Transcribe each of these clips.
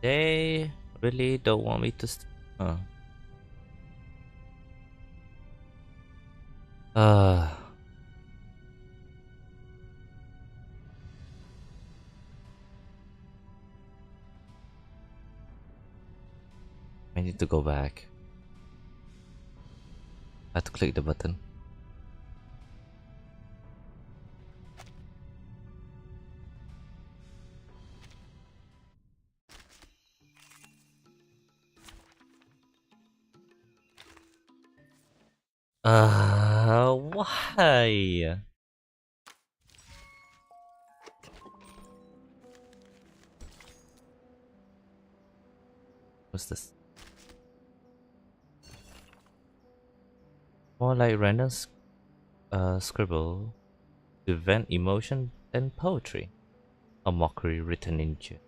They really don't want me to. Huh. Uh, I need to go back. I have to click the button. Why? What's this? More like random scribble to vent emotion than poetry. A mockery written in jet.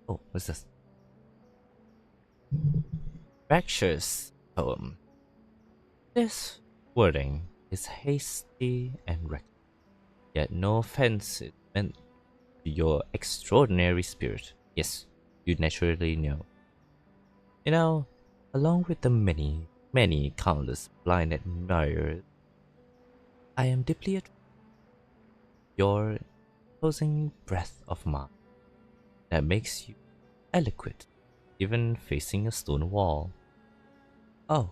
Oh, what's this? Fractious poem. This wording is hasty and reckless, yet no offense is meant to your extraordinary spirit. Yes, you naturally know. You know, along with the many, many countless blind admirers, I am deeply at your imposing breath of mind that makes you eloquent, even facing a stone wall. Oh,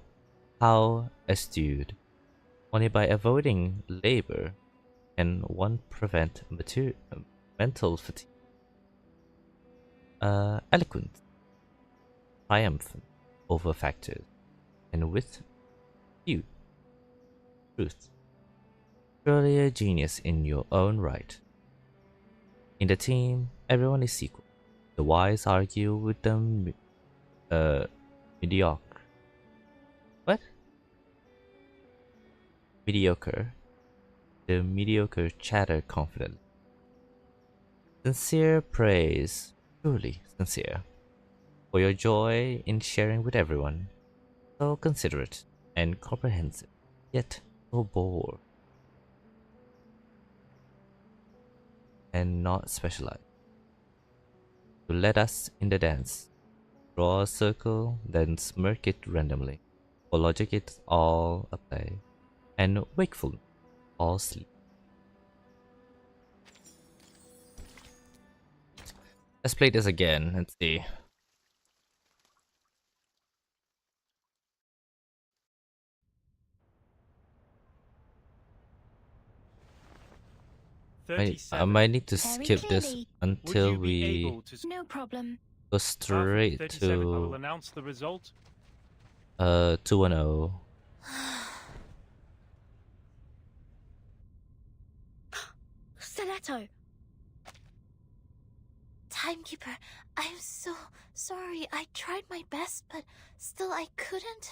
how astute! Only by avoiding labor can one prevent mental fatigue. Eloquent, triumphant over factors, and with you, truth. Surely a genius in your own right. In the team, everyone is equal. The wise argue with the uh, mediocre. What? Mediocre. The mediocre chatter confidently. Sincere praise, truly sincere, for your joy in sharing with everyone. So considerate and comprehensive, yet so bored and not specialized. To let us in the dance, draw a circle, then smirk it randomly. For logic it's all a play, and wakefulness all sleep. Let's play this again and see. I might need to Very skip this clearly. until we No problem. go Scuff, straight 37 will to announce the result. 210. Stiletto. Timekeeper, I'm so sorry. I tried my best, but still I couldn't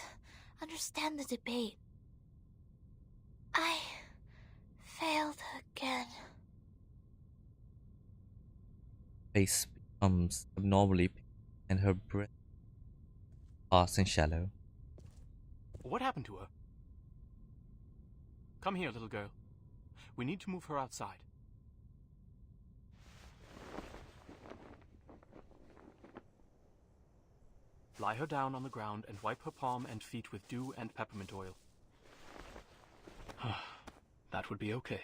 understand the debate. I failed again. Face becomes abnormally pink and her breath fast and shallow. What happened to her? Come here, little girl. We need to move her outside. Lie her down on the ground and wipe her palm and feet with dew and peppermint oil. That would be okay.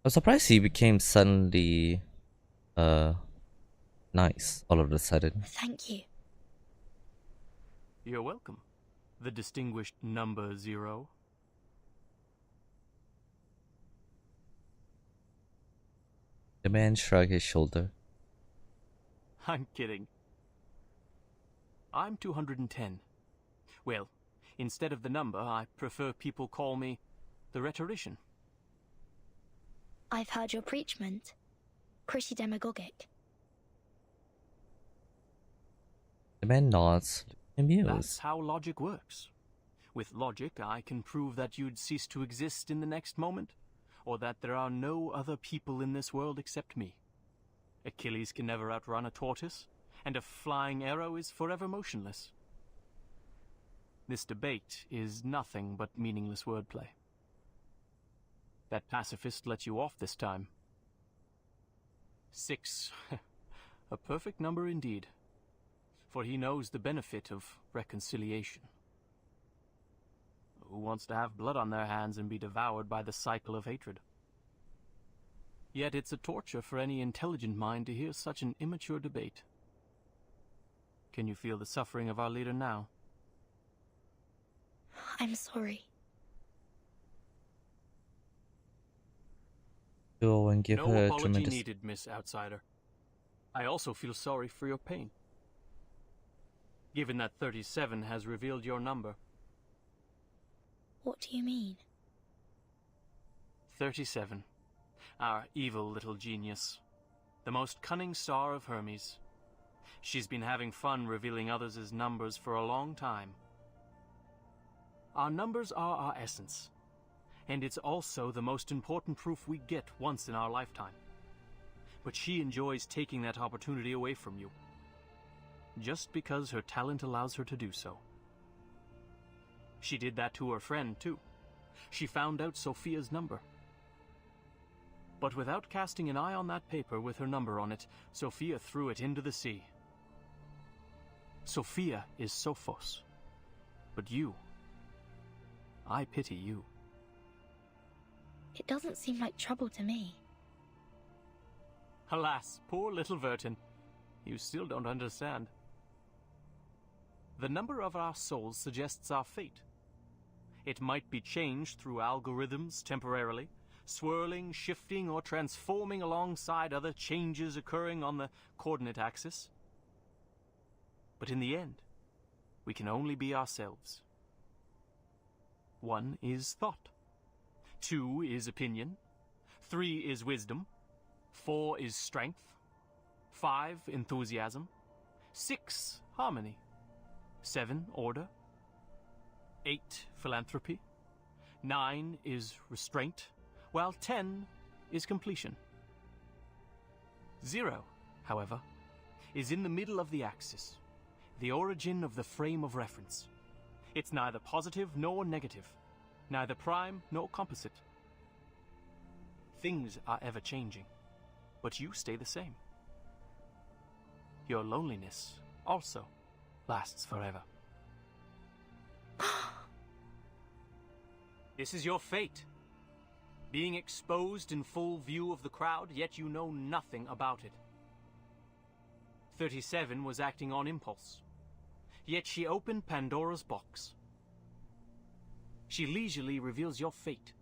I'm surprised he became suddenly uh nice all of a sudden. Thank you. You're welcome. The distinguished number 0. The man shrugged his shoulder. I'm kidding. I'm 210. Well, instead of the number, I prefer people call me the rhetorician. I've heard your preachment. Pretty demagogic. The man nods, amused. That's how logic works. With logic, I can prove that you'd cease to exist in the next moment, or that there are no other people in this world except me. Achilles can never outrun a tortoise, and a flying arrow is forever motionless. This debate is nothing but meaningless wordplay. That pacifist let you off this time. 6. A perfect number indeed. For he knows the benefit of reconciliation. Who wants to have blood on their hands and be devoured by the cycle of hatred? Yet it's a torture for any intelligent mind to hear such an immature debate. Can you feel the suffering of our leader now? I'm sorry. Go and give No her a apology tremendous. needed, Miss Outsider. I also feel sorry for your pain. Given that 37 has revealed your number. What do you mean? 37. Our evil little genius. The most cunning star of Hermes. She's been having fun revealing others' numbers for a long time. Our numbers are our essence. And it's also the most important proof we get once in our lifetime. But she enjoys taking that opportunity away from you. Just because her talent allows her to do so. She did that to her friend, too. She found out Sophia's number. But without casting an eye on that paper with her number on it, Sophia threw it into the sea. Sophia is Sophos. But you... I pity you. It doesn't seem like trouble to me. Alas, poor little Vertin. You still don't understand. The number of our souls suggests our fate. It might be changed through algorithms temporarily, swirling, shifting, or transforming alongside other changes occurring on the coordinate axis. But in the end, we can only be ourselves. 1 is thought. 2 is opinion. 3 is wisdom. 4 is strength. 5, enthusiasm. 6, harmony. 7, order. 8, philanthropy. 9 is restraint, while 10 is completion. 0, however, is in the middle of the axis, the origin of the frame of reference. It's neither positive nor negative, neither prime nor composite. Things are ever changing, but you stay the same. Your loneliness also lasts forever. This is your fate. Being exposed in full view of the crowd, yet you know nothing about it. 37 was acting on impulse, yet she opened Pandora's box. She leisurely reveals your fate.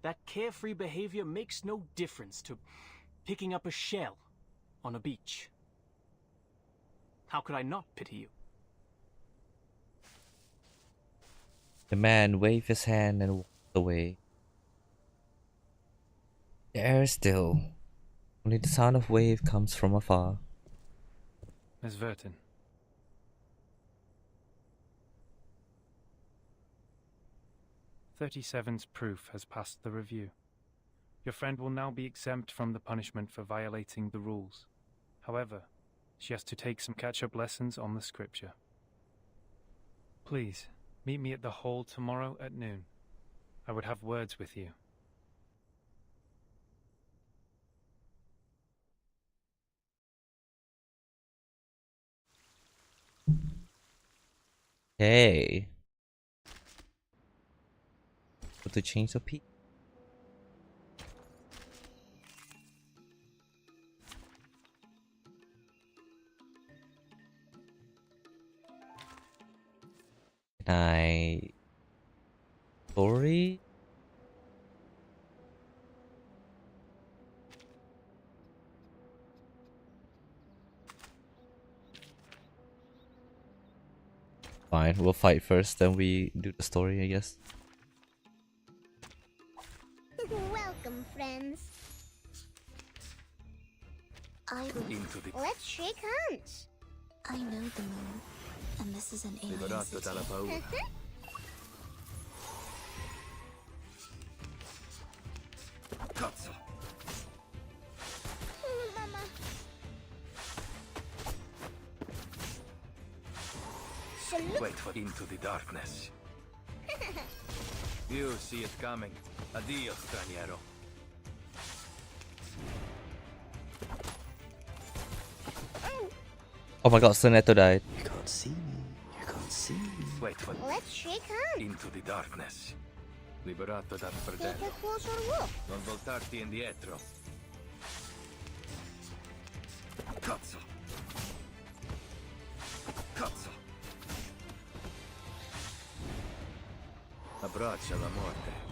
That carefree behavior makes no difference to picking up a shell on a beach. How could I not pity you? The man waved his hand and walked away. The air is still. Only the sound of wave comes from afar. Miss Vertin. 37's proof has passed the review. Your friend will now be exempt from the punishment for violating the rules. However, she has to take some catch-up lessons on the scripture. Please, meet me at the hall tomorrow at noon. I would have words with you. Hey. But to change the peak. Can I... Story? Fine, we'll fight first, then we do the story, I guess. Welcome, friends. Let's shake hands. I know the moon, and this is an alien city. Mama. Salute. Wait for into the darkness. You see it coming. Adios, straniero. Oh my god, Soneto died. You can't see me. You can't see me. Wait for Let's shake hands. into the darkness. Liberato dal Take fratello. a closer look. Non voltarti indietro. Cazzo. Cazzo. Abbraccia la morte.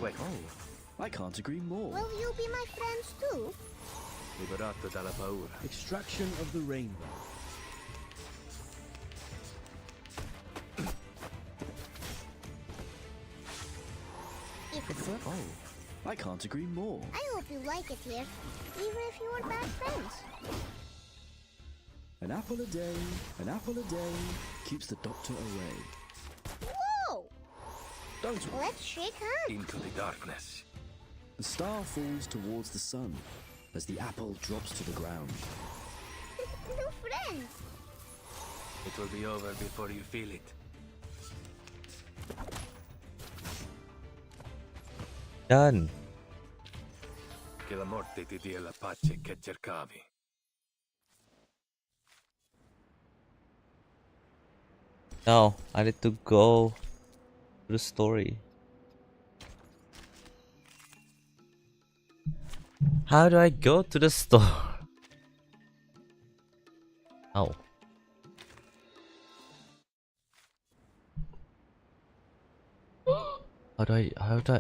Wait. Oh, I can't agree more. Will you be my friends too? Liberato dalla paura. Extraction of the rainbow. If Oh, I can't agree more. I hope you like it here, even if you are bad friends. An apple a day, keeps the doctor away. Whoa! Don't worry. Let's shake hands. Into the darkness. The star falls towards the sun as the apple drops to the ground. New friends. It will be over before you feel it. Done. Che la morte ti dia la pace che cercavi. No, I need to go to the story. How do I go to the store? Oh.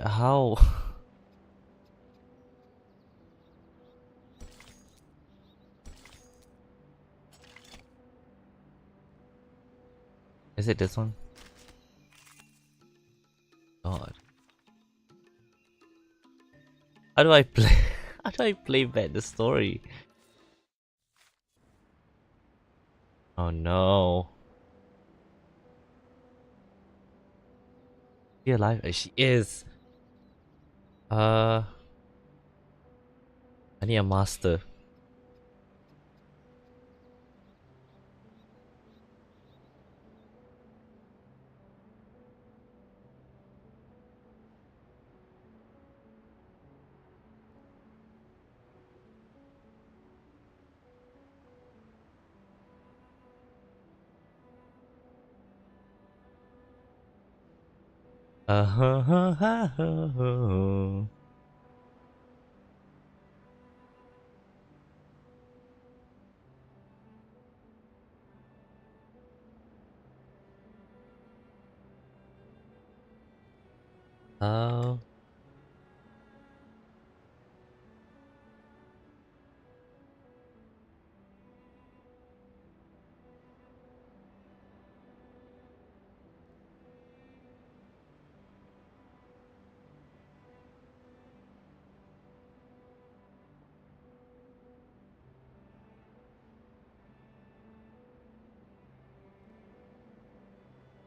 How? Is it this one? God. How do I play? How do I play back the story? Oh no. Is she alive? She is. I need a master. Oh.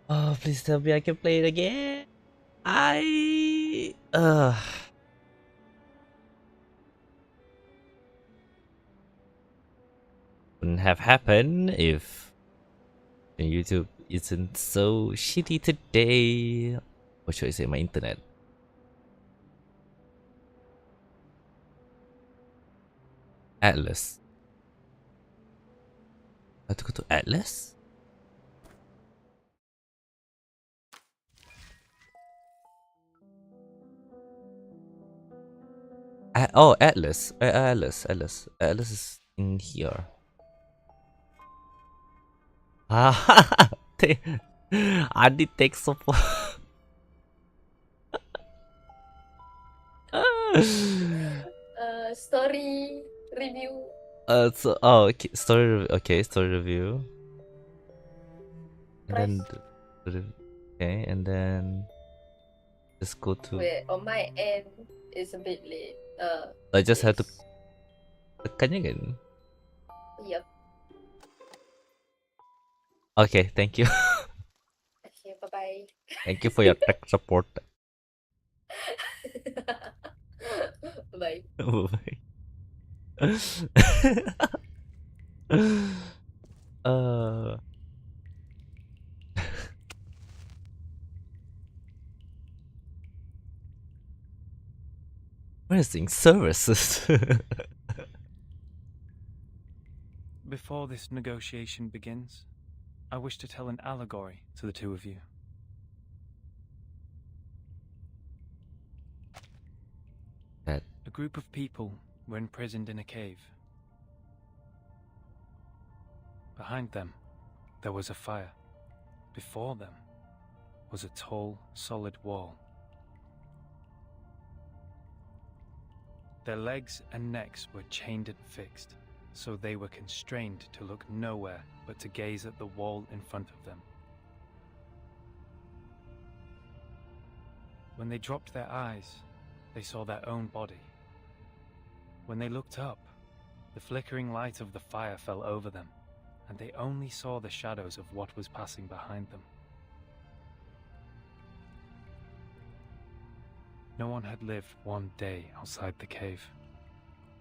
Oh, please tell me I can play it again. Wouldn't have happened if YouTube isn't so shitty today. Or should I say my internet? Atlas. I have to go to Atlas? Oh, Atlas. Atlas is in here. Ah, Adi takes support. Story review. Okay, story review. And then okay, and then just go to. Wait, on my end it's a bit late. I just have to tekannya kan? Yep. Okay, thank you. Okay, bye bye. Thank you for your tech support. Bye. Bye. uh Nursing services. Before this negotiation begins, I wish to tell an allegory to the two of you. That A group of people were imprisoned in a cave. Behind them, there was a fire. Before them was a tall, solid wall. Their legs and necks were chained and fixed, so they were constrained to look nowhere but to gaze at the wall in front of them. When they dropped their eyes, they saw their own body. When they looked up, the flickering light of the fire fell over them, and they only saw the shadows of what was passing behind them. No one had lived one day outside the cave.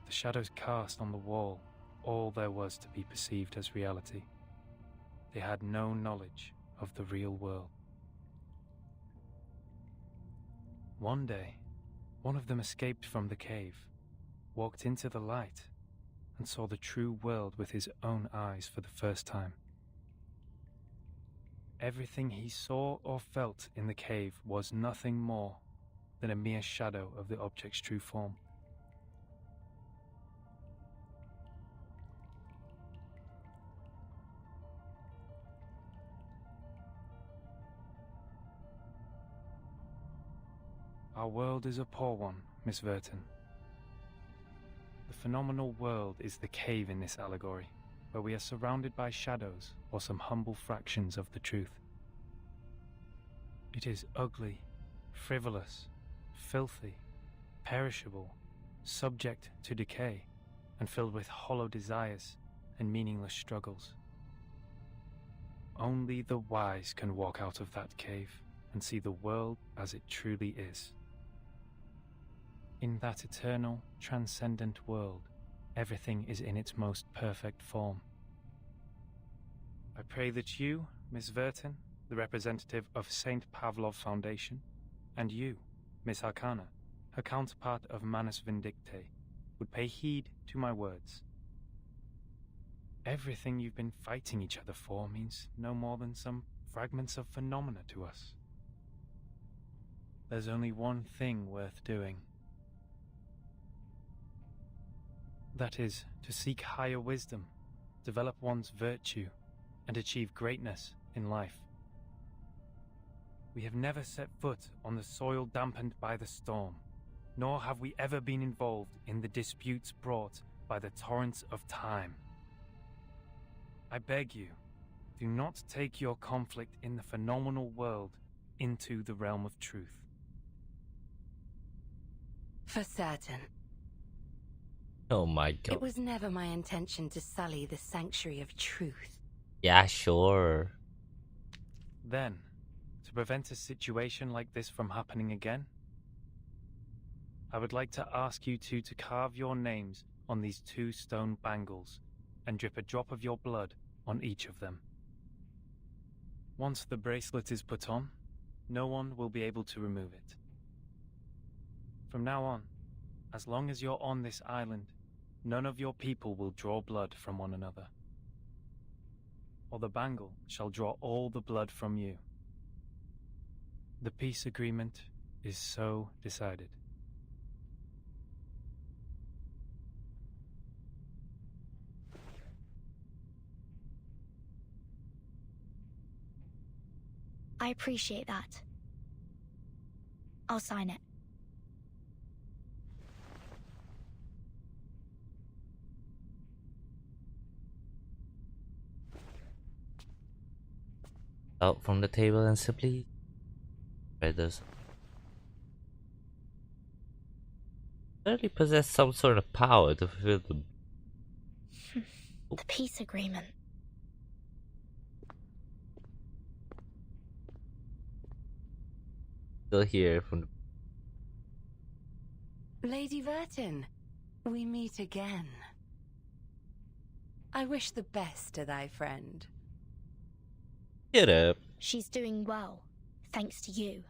The shadows cast on the wall all there was to be perceived as reality. They had no knowledge of the real world. One day, one of them escaped from the cave, walked into the light, and saw the true world with his own eyes for the first time. Everything he saw or felt in the cave was nothing more than a mere shadow of the object's true form. Our world is a poor one, Miss Verton. The phenomenal world is the cave in this allegory, where we are surrounded by shadows or some humble fractions of the truth. It is ugly, frivolous, filthy, perishable, subject to decay, and filled with hollow desires and meaningless struggles. Only the wise can walk out of that cave and see the world as it truly is. In that eternal, transcendent world, everything is in its most perfect form. I pray that you, Miss Verton, the representative of St. Pavlov Foundation, and you, Miss Arcana, her counterpart of Manus Vindicte, would pay heed to my words. Everything you've been fighting each other for means no more than some fragments of phenomena to us. There's only one thing worth doing. That is, to seek higher wisdom, develop one's virtue, and achieve greatness in life. We have never set foot on the soil dampened by the storm, nor have we ever been involved in the disputes brought by the torrents of time. I beg you, do not take your conflict in the phenomenal world into the realm of truth. For certain. oh my god. It was never my intention to sully the sanctuary of truth. Yeah, sure. Then, to prevent a situation like this from happening again, I would like to ask you two to carve your names on these 2 stone bangles and drip a drop of your blood on each of them. Once the bracelet is put on, no one will be able to remove it. From now on, as long as you're on this island, none of your people will draw blood from one another, or the bangle shall draw all the blood from you. The peace agreement is so decided. I appreciate that. I'll sign it. Out from the table and simply feathers. Certainly possess some sort of power to fulfill the The peace agreement. still here from the Lady Verton, we meet again. I wish the best to thy friend. Get up. She's doing well, thanks to you.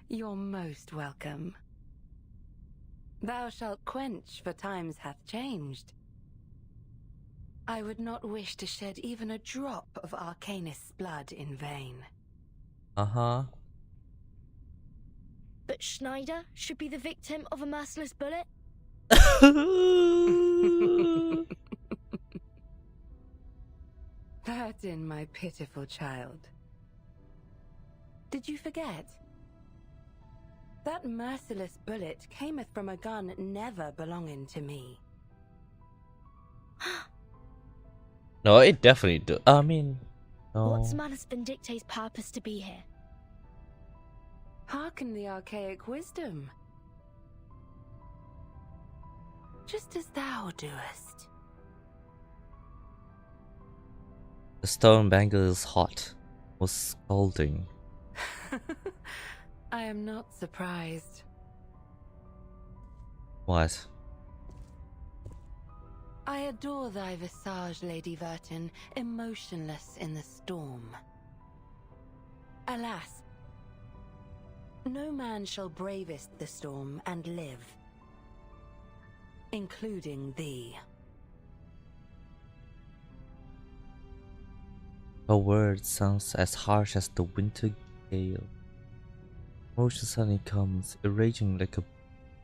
You're most welcome. Thou shalt quench, for times hath changed. I would not wish to shed even a drop of Arcanist's blood in vain. Uh-huh. But Schneider should be the victim of a merciless bullet? Pardon, my pitiful child. Did you forget? That merciless bullet cameth from a gun never belonging to me. No, it definitely do. I mean, no. What's Manus Vindicte's purpose to be here? Hearken the archaic wisdom. Just as thou doest. The stone bangle is hot. Was scalding. I am not surprised. What? I adore thy visage, Lady Verton, emotionless in the storm. Alas, no man shall bravest the storm and live, including thee. Her word sounds as harsh as the winter gale. Motion suddenly comes, raging like a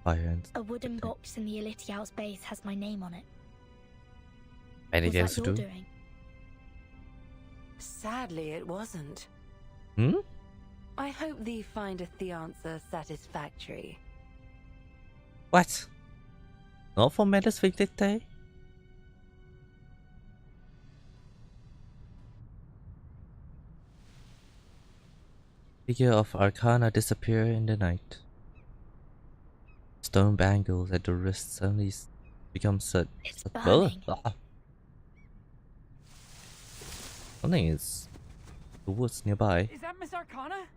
fire. And A wooden box in the Elite Out's base has my name on it. anything Was else that to your do? doing? Sadly, it wasn't. Hmm? I hope thee findeth the answer satisfactory. What? Not for Manus Vindicte? Figure of Arcana disappear in the night. Stone bangles at the wrist suddenly become It's burning. Something is the woods nearby. Is that Miss Arcana? Miss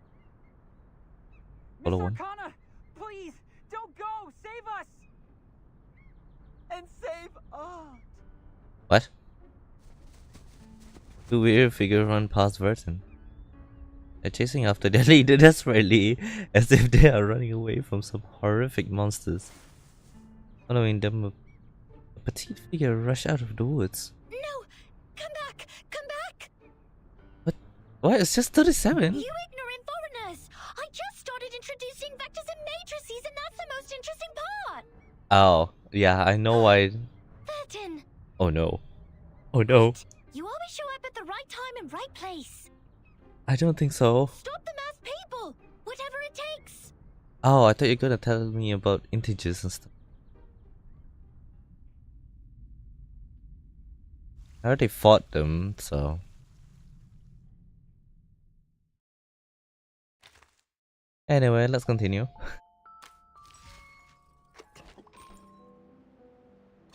Follow one. Arcana! Please, don't go! Save us! And save us! What? Two weird figure run past Verton. They're chasing after their leader desperately, as if they are running away from some horrific monsters. Following them, a petite figure rushed out of the woods. No! Come back! Come back! What? It's just 37? You ignorant foreigners! I just started introducing vectors and matrices, and that's the most interesting part! Oh, yeah, I know why. Verton! Oh no. Oh no. You always show up at the right time and right place. I don't think so. Stop the mass people! Whatever it takes! Oh, I thought you were gonna tell me about integers and stuff. I already fought them, so. Anyway, let's continue.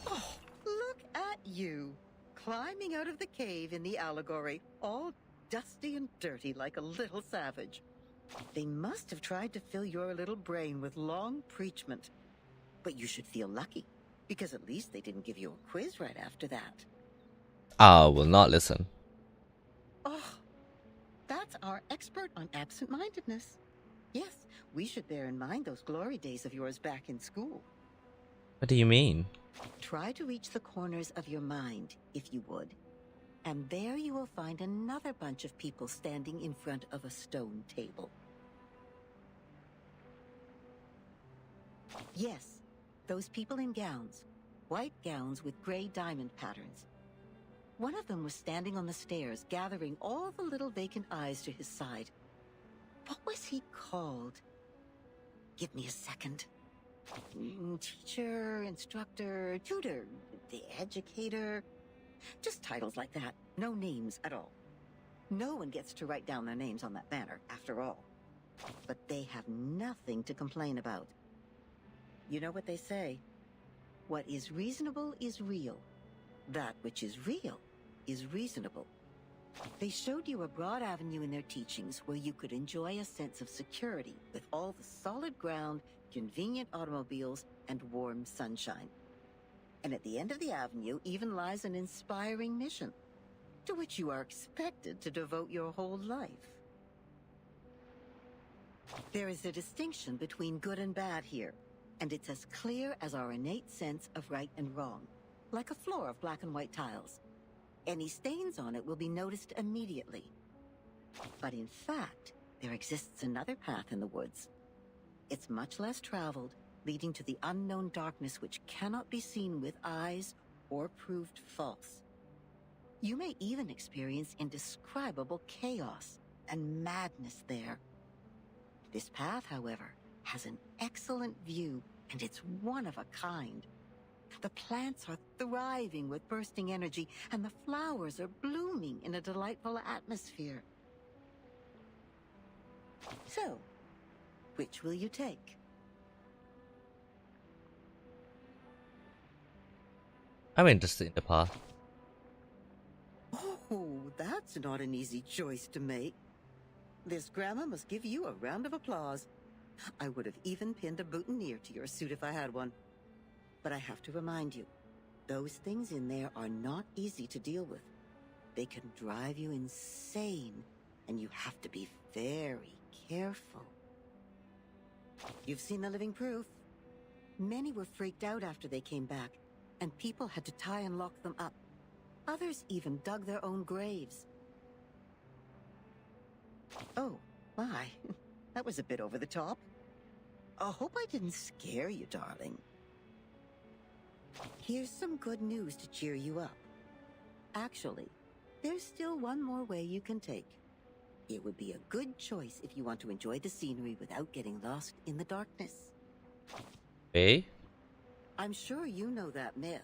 Oh, look at you, climbing out of the cave in the allegory, all dusty and dirty like a little savage. They must have tried to fill your little brain with long preachment. But you should feel lucky, because at least they didn't give you a quiz right after that. I will not listen. Oh, that's our expert on absent-mindedness. Yes, we should bear in mind those glory days of yours back in school. What do you mean? Try to reach the corners of your mind, if you would. And there you will find another bunch of people standing in front of a stone table. Yes, those people in gowns. White gowns with gray diamond patterns. One of them was standing on the stairs, gathering all the little vacant eyes to his side. What was he called? Give me a second. Teacher, instructor, tutor, the educator. Just titles like that. No names at all. No one gets to write down their names on that banner, after all. But they have nothing to complain about. You know what they say? What is reasonable is real. That which is real is reasonable. They showed you a broad avenue in their teachings where you could enjoy a sense of security with all the solid ground, convenient automobiles, and warm sunshine. And at the end of the avenue even lies an inspiring mission, to which you are expected to devote your whole life. There is a distinction between good and bad here, and it's as clear as our innate sense of right and wrong, like a floor of black and white tiles. Any stains on it will be noticed immediately. But in fact, there exists another path in the woods. It's much less traveled, leading to the unknown darkness which cannot be seen with eyes or proved false. You may even experience indescribable chaos and madness there. This path, however, has an excellent view, and it's one of a kind. The plants are thriving with bursting energy, and the flowers are blooming in a delightful atmosphere. So, which will you take? I'm interested in the path. Oh, that's not an easy choice to make. This grandma must give you a round of applause. I would have even pinned a boutonniere to your suit if I had one. But I have to remind you, those things in there are not easy to deal with. They can drive you insane, and you have to be very careful. You've seen the living proof. Many were freaked out after they came back, and people had to tie and lock them up. Others even dug their own graves. Oh, my. That was a bit over the top. I hope I didn't scare you, darling. Here's some good news to cheer you up. Actually, there's still one more way you can take. It would be a good choice if you want to enjoy the scenery without getting lost in the darkness. Okay. I'm sure you know that myth.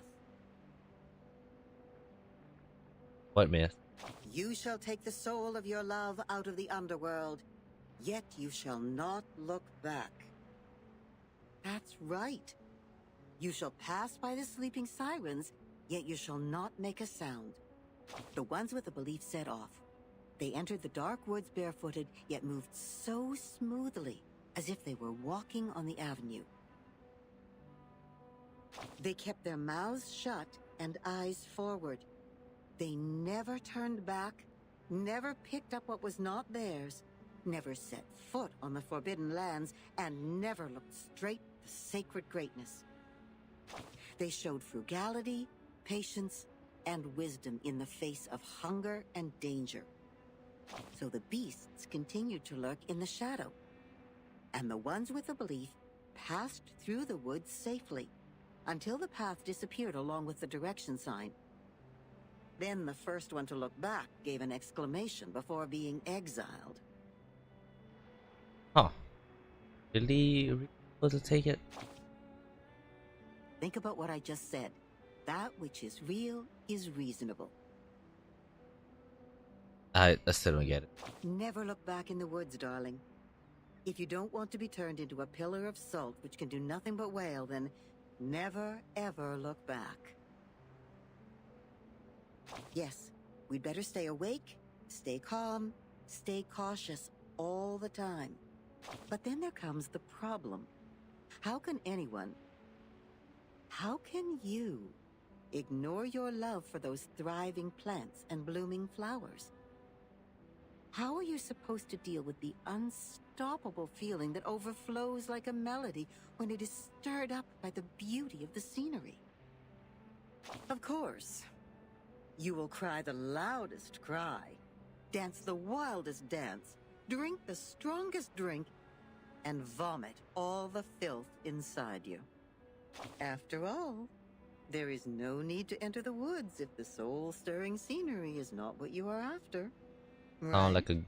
What myth? You shall take the soul of your love out of the underworld, yet you shall not look back. That's right. You shall pass by the sleeping sirens, yet you shall not make a sound. The ones with the belief set off. They entered the dark woods barefooted, yet moved so smoothly, as if they were walking on the avenue. They kept their mouths shut and eyes forward. They never turned back, never picked up what was not theirs, never set foot on the forbidden lands, and never looked straight to sacred greatness. They showed frugality, patience, and wisdom in the face of hunger and danger. So the beasts continued to lurk in the shadow, and the ones with the belief passed through the woods safely, until the path disappeared along with the direction sign. Then the first one to look back gave an exclamation before being exiled. Huh. Really able to take it? Think about what I just said. That which is real is reasonable. I still don't get it. Never look back in the woods, darling. If you don't want to be turned into a pillar of salt which can do nothing but wail, then never ever look back. Yes, we'd better stay awake, stay calm, stay cautious all the time. But then there comes the problem. How can you ignore your love for those thriving plants and blooming flowers? How are you supposed to deal with the unstoppable feeling that overflows like a melody when it is stirred up by the beauty of the scenery? Of course, you will cry the loudest cry, dance the wildest dance, drink the strongest drink, and vomit all the filth inside you. After all, there is no need to enter the woods if the soul-stirring scenery is not what you are after. Sound like a...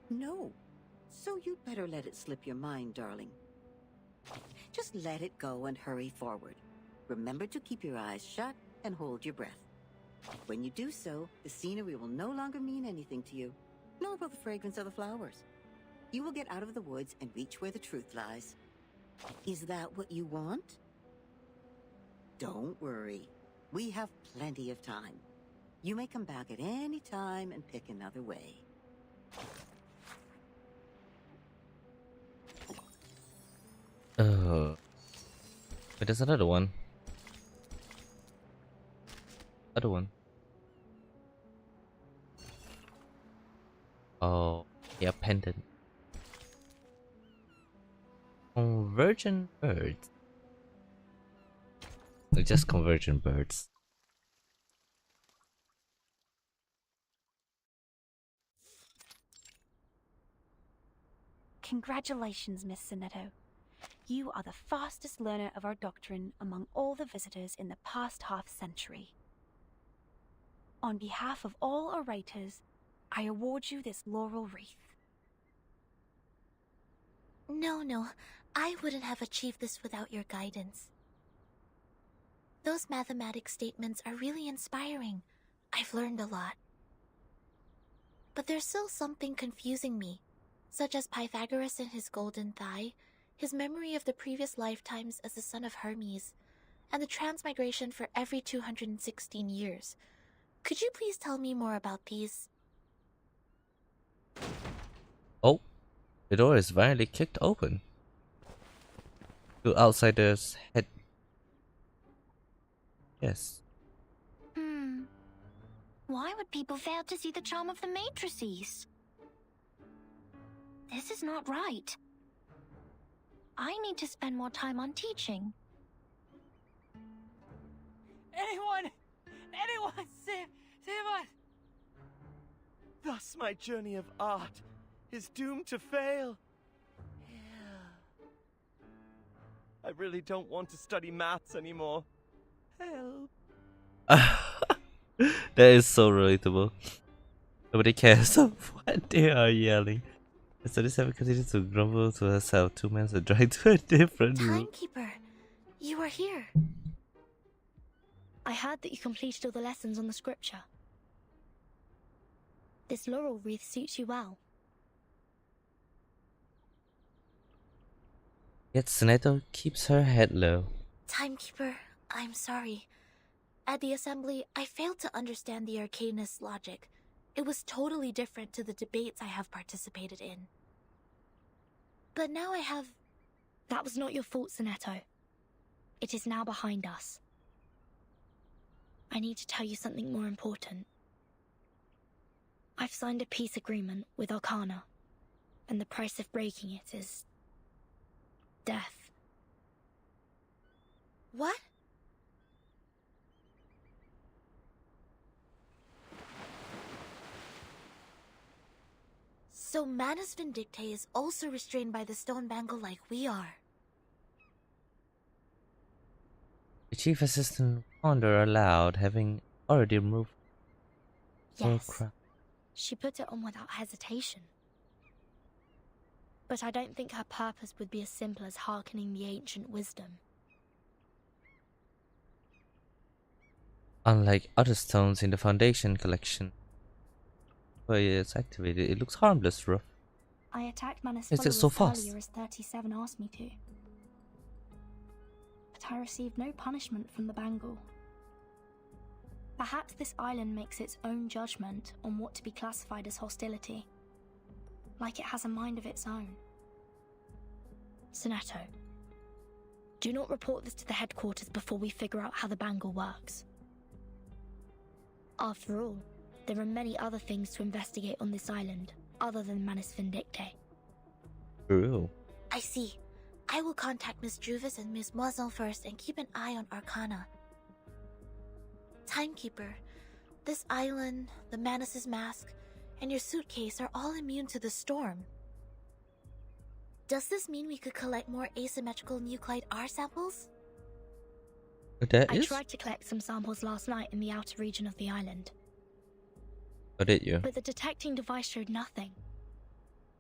No. So you'd better let it slip your mind, darling. Just let it go and hurry forward. Remember to keep your eyes shut and hold your breath. When you do so, the scenery will no longer mean anything to you, nor will the fragrance of the flowers. You will get out of the woods and reach where the truth lies. Is that what you want? Don't worry. We have plenty of time. You may come back at any time and pick another way. But there's another one. Other one. Oh. A pendant. Convergent birds. Or just convergent birds. Congratulations, Miss Sonetto. You are the fastest learner of our doctrine among all the visitors in the past half-century. On behalf of all orators, I award you this laurel wreath. No, I wouldn't have achieved this without your guidance. Those mathematics statements are really inspiring. I've learned a lot. But there's still something confusing me, such as Pythagoras and his golden thigh, his memory of the previous lifetimes as the son of Hermes, and the transmigration for every 216 years. Could you please tell me more about these? Oh, the door is violently kicked open. Two outsiders head. Yes. Why would people fail to see the charm of the matrices? This is not right. I need to spend more time on teaching. Anyone, save us! Thus my journey of art is doomed to fail. I really don't want to study maths anymore. Help. That is so relatable. Nobody cares of what they are yelling. The 37 continues to grumble to herself. Two men are dragged to a different room. Timekeeper, you are here. I heard that you completed all the lessons on the scripture. This laurel wreath suits you well. Yet Sonetto keeps her head low. Timekeeper, I'm sorry. At the assembly, I failed to understand the arcanist's logic. It was totally different to the debates I have participated in. But now I have... That was not your fault, Sonetto. It is now behind us. I need to tell you something more important. I've signed a peace agreement with Arcana, and the price of breaking it is... death. What? So Manus Vindictae is also restrained by the stone bangle like we are. The chief assistant pondered aloud, having already removed Yes, crap. she put it on without hesitation. But I don't think her purpose would be as simple as hearkening the ancient wisdom. Unlike other stones in the Foundation collection, where it's activated, it looks harmless, rough. I attacked Manus Is it so fast? earlier as 37 asked me to. But I received no punishment from the bangle. Perhaps this island makes its own judgment on what to be classified as hostility. Like it has a mind of its own. Sonetto, do not report this to the headquarters before we figure out how the bangle works. After all, there are many other things to investigate on this island, other than Manus Vindictae. True. I see. I will contact Miss Juvis and Miss Moisson first and keep an eye on Arcana. Timekeeper, this island, the Manus's mask, and your suitcase are all immune to the storm. Does this mean we could collect more asymmetrical nuclide R samples? That I is? tried to collect some samples last night in the outer region of the island. Or did you? But the detecting device showed nothing.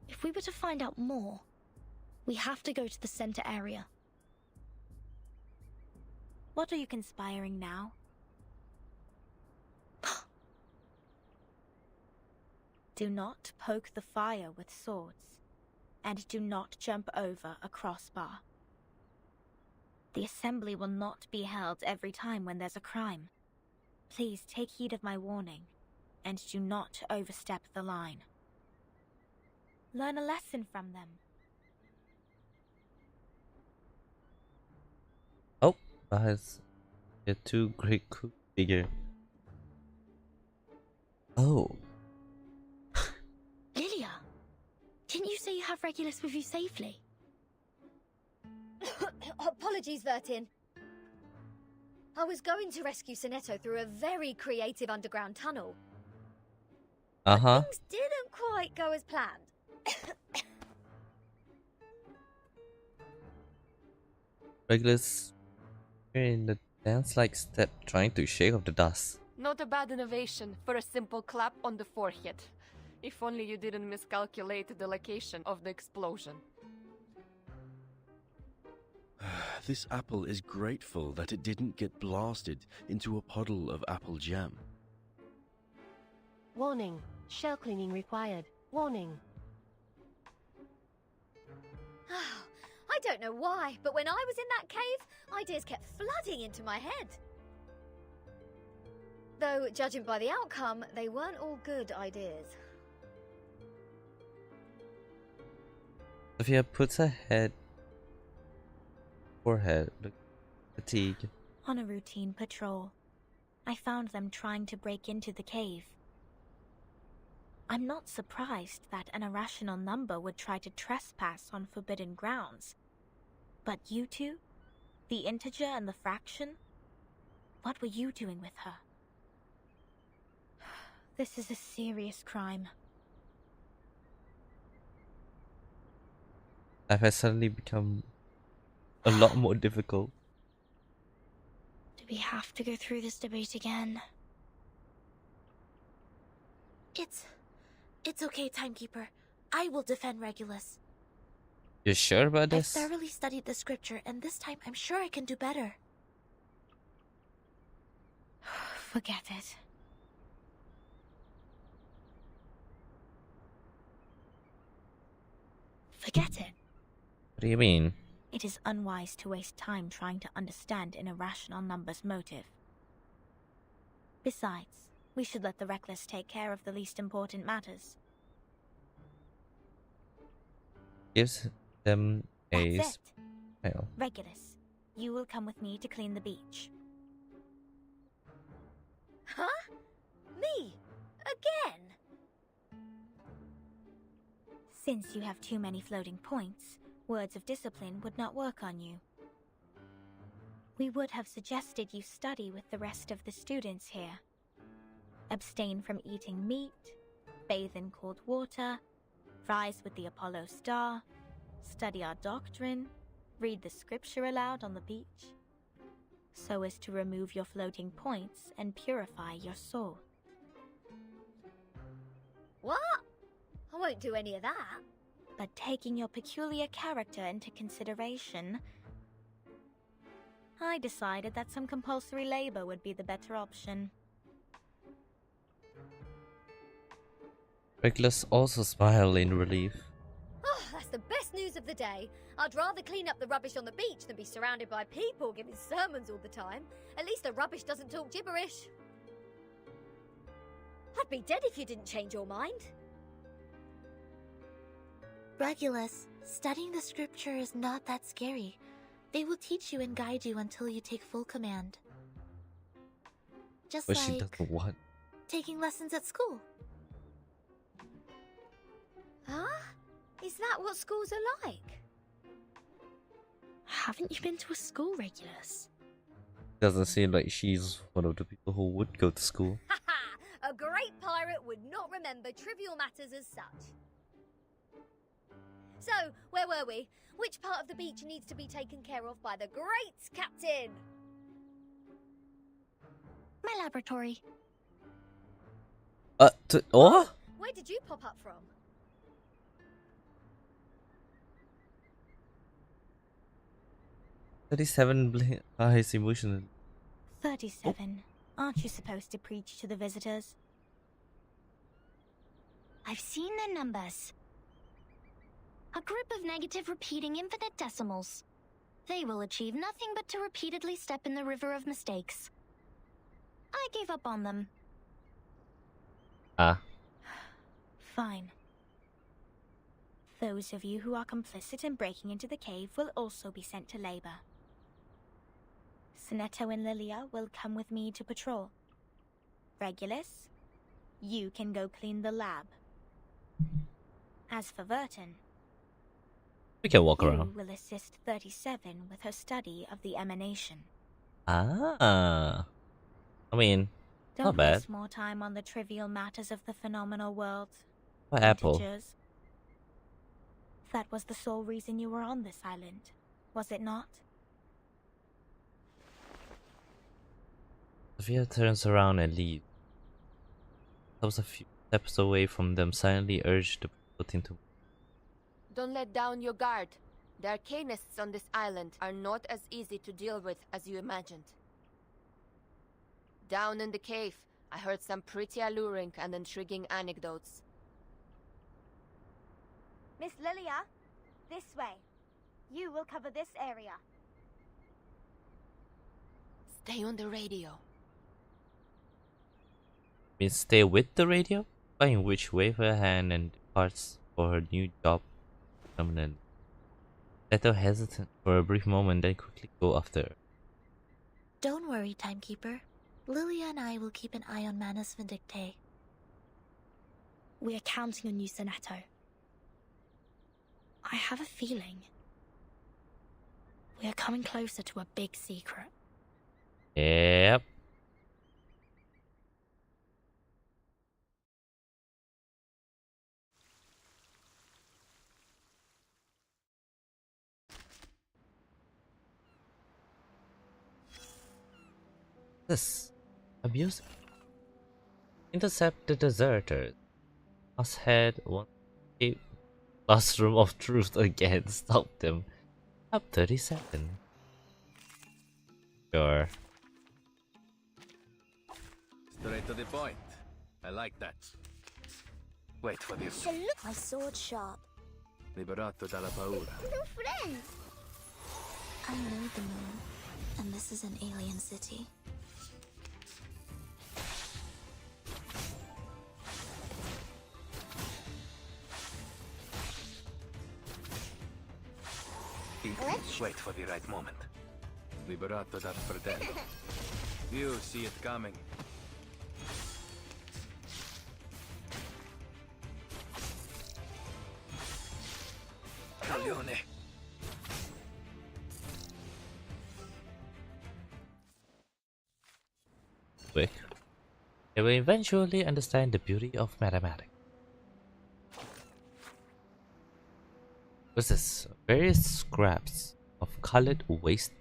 If we were to find out more, we have to go to the center area. What are you conspiring now? Do not poke the fire with swords, and do not jump over a crossbar. The assembly will not be held every time when there's a crime. Please take heed of my warning, and do not overstep the line. Learn a lesson from them. Oh, that's a two great cook figure. Oh. Lilia! Didn't you say you have Regulus with you safely? Apologies, Vertin. I was going to rescue Sonetto through a very creative underground tunnel. Things didn't quite go as planned. Regulus in the dance-like step trying to shake off the dust. Not a bad innovation for a simple clap on the forehead. If only you didn't miscalculate the location of the explosion. This apple is grateful that it didn't get blasted into a puddle of apple jam. Warning. Shell cleaning required. Warning. I don't know why, but when I was in that cave, ideas kept flooding into my head. Though, judging by the outcome, they weren't all good ideas. Sophia puts her forehead, fatigue. On a routine patrol, I found them trying to break into the cave. I'm not surprised that an irrational number would try to trespass on forbidden grounds. But you two? The integer and the fraction? What were you doing with her? This is a serious crime. Life has suddenly become a lot more difficult. Do we have to go through this debate again? It's okay, Timekeeper. I will defend Regulus. You're sure about I've this? thoroughly studied the scripture, and this time I'm sure I can do better. Forget it. Forget it. What do you mean? It is unwise to waste time trying to understand an irrational number's motive. Besides, we should let the reckless take care of the least important matters. Gives them a That's it. smile. Regulus, you will come with me to clean the beach. Huh? Me? Again? Since you have too many floating points, words of discipline would not work on you. We would have suggested you study with the rest of the students here. Abstain from eating meat, bathe in cold water, rise with the Apollo star, study our doctrine, read the scripture aloud on the beach, so as to remove your floating points and purify your soul. What? I won't do any of that. But taking your peculiar character into consideration, I decided that some compulsory labor would be the better option. Regulus also smiled in relief. Oh, that's the best news of the day. I'd rather clean up the rubbish on the beach than be surrounded by people giving sermons all the time. At least the rubbish doesn't talk gibberish. I'd be dead if you didn't change your mind. Regulus, studying the scripture is not that scary. They will teach you and guide you until you take full command. Just But she like doesn't want. taking lessons at school. Huh? Is that what schools are like? Haven't you been to a school, Regulus? Doesn't seem like she's one of the people who would go to school. A great pirate would not remember trivial matters as such. So, where were we? Which part of the beach needs to be taken care of by the great captain? My laboratory. Oh? Where did you pop up from? 37 eyes emotional. 37. Aren't you supposed to preach to the visitors? I've seen their numbers. A group of negative repeating infinite decimals. They will achieve nothing but to repeatedly step in the river of mistakes. I gave up on them. Fine. Those of you who are complicit in breaking into the cave will also be sent to labor. Sonetto and Lilia will come with me to patrol. Regulus, you can go clean the lab. As for Verton, We can walk you around. will assist 37 with her study of the emanation. Ah. I mean, Don't not bad. waste more time on the trivial matters of the phenomenal world. What apple? Integers. That was the sole reason you were on this island, was it not? Sophia turns around and leaves. Comes a few steps away from them, silently urged the team to. Don't let down your guard. The arcanists on this island are not as easy to deal with as you imagined. Down in the cave, I heard some pretty alluring and intriguing anecdotes. Miss Lilia, this way. You will cover this area. Stay on the radio. Means stay with the radio? By which wave her hand and departs for her new job permanently. Leto hesitant for a brief moment, then quickly go after her. Don't worry, Timekeeper. Lilia and I will keep an eye on Manus Vindicte. We are counting on you, Sonato. I have a feeling we are coming closer to a big secret. Yep. This amusing. Intercept the deserters. Must head one classroom of truth again. Stop them. Up 37. Sure. Straight to the point. I like that. Wait for this. My sword's sharp. Liberato dalla paura. New friend. I know the moon, and this is an alien city. Wait for the right moment. Liberato dal fratello. You see it coming. Leone. Quick. They will eventually understand the beauty of mathematics. What's this? Various scraps of colored waste.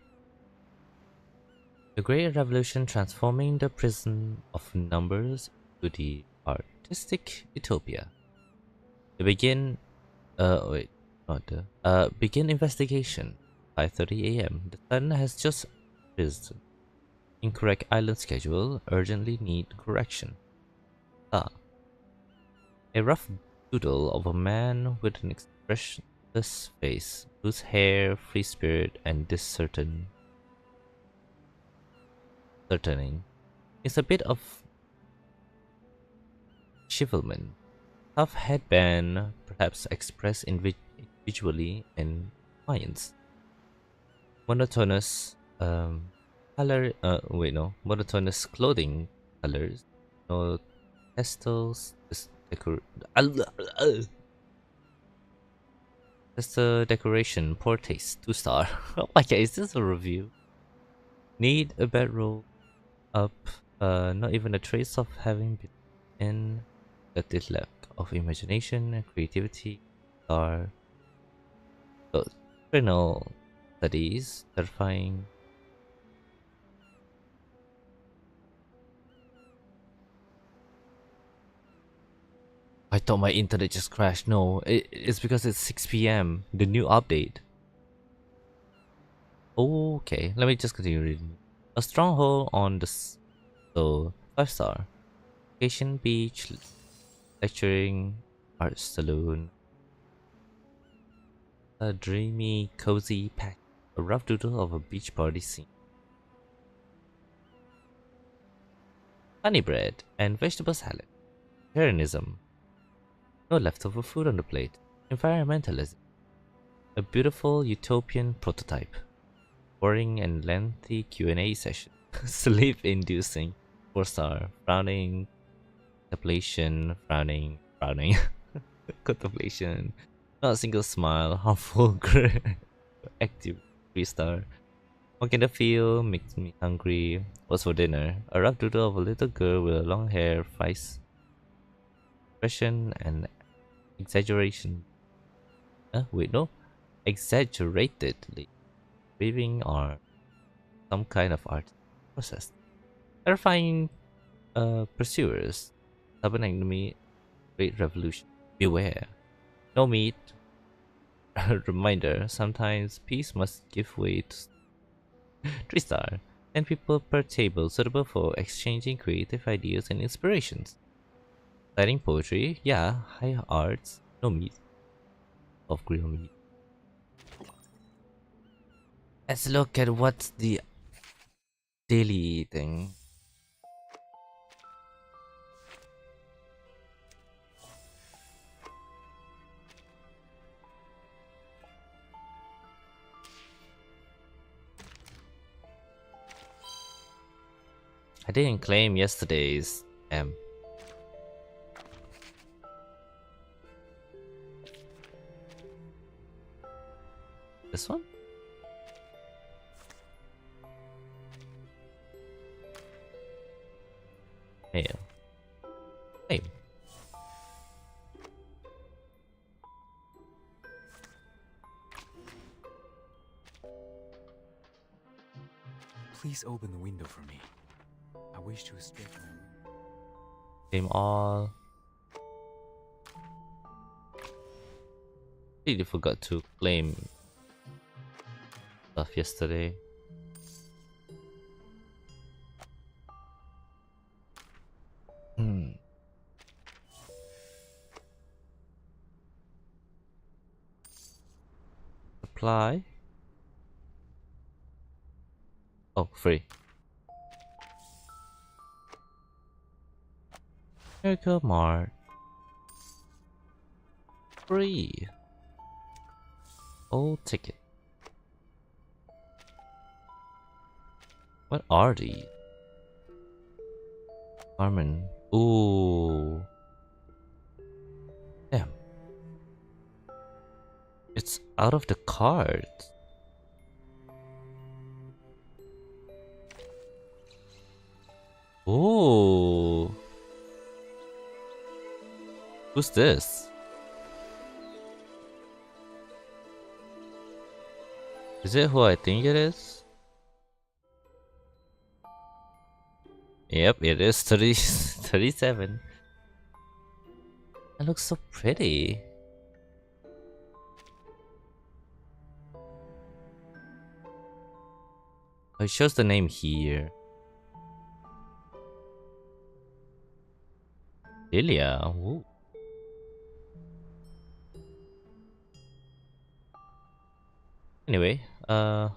The Great Revolution transforming the prison of numbers to the artistic utopia. They begin begin investigation. 5:30 a.m. The sun has just risen. Incorrect island schedule. Urgently need correction. A rough doodle of a man with an expressionless face, loose hair, free spirit, and discerning. It's a bit of chivalment. Tough headband, perhaps expressed individually, and defiance. Monotonous monotonous clothing colors, no pastels, pastel decoration, poor taste, 2-star. Oh my god, is this a review? Need a bedroll up, not even a trace of having been in. Got this lack of imagination and creativity are criminal studies, terrifying. I thought my internet just crashed. No, it's because it's 6 p.m. The new update. Okay, let me just continue reading. A stronghold on the so 5-star. Vacation beach, lecturing, art saloon. A dreamy, cozy pack. A rough doodle of a beach party scene. Honey bread and vegetable salad. Vegetarianism. No leftover food on the plate. Environmentalism. A beautiful utopian prototype. Boring and lengthy Q&A session. Sleep-inducing. 4-star. Frowning. Contemplation. Frowning. Contemplation. Not a single smile. Harmful grin. Active 3-star. Walking the field makes me hungry. What's for dinner? A rough doodle of a little girl with long hair, face expression and exaggeration. Wait, no. Exaggeratedly weaving or some kind of art process. Terrifying pursuers. Stubborn enemy. Great revolution. Beware. No meat. Reminder. Sometimes peace must give way to 3-star. 10 people per table, suitable for exchanging creative ideas and inspirations. Exciting poetry, yeah, high arts, no meat. Of grilled meat. Let's look at what's the daily thing. I didn't claim yesterday's This one? Hey. Hey. Please open the window for me. I wish to stretch my... Claim all. Really forgot to claim stuff yesterday. Apply. Oh, free. Miracle Mart. Free. Old ticket. What are these? Armin. Ooh. Damn. It's out of the cards. Ooh. Who's this? Is it who I think it is? Yep, it is 37. It looks so pretty. Oh, it shows the name here. Lilia. Ooh. Anyway, oh,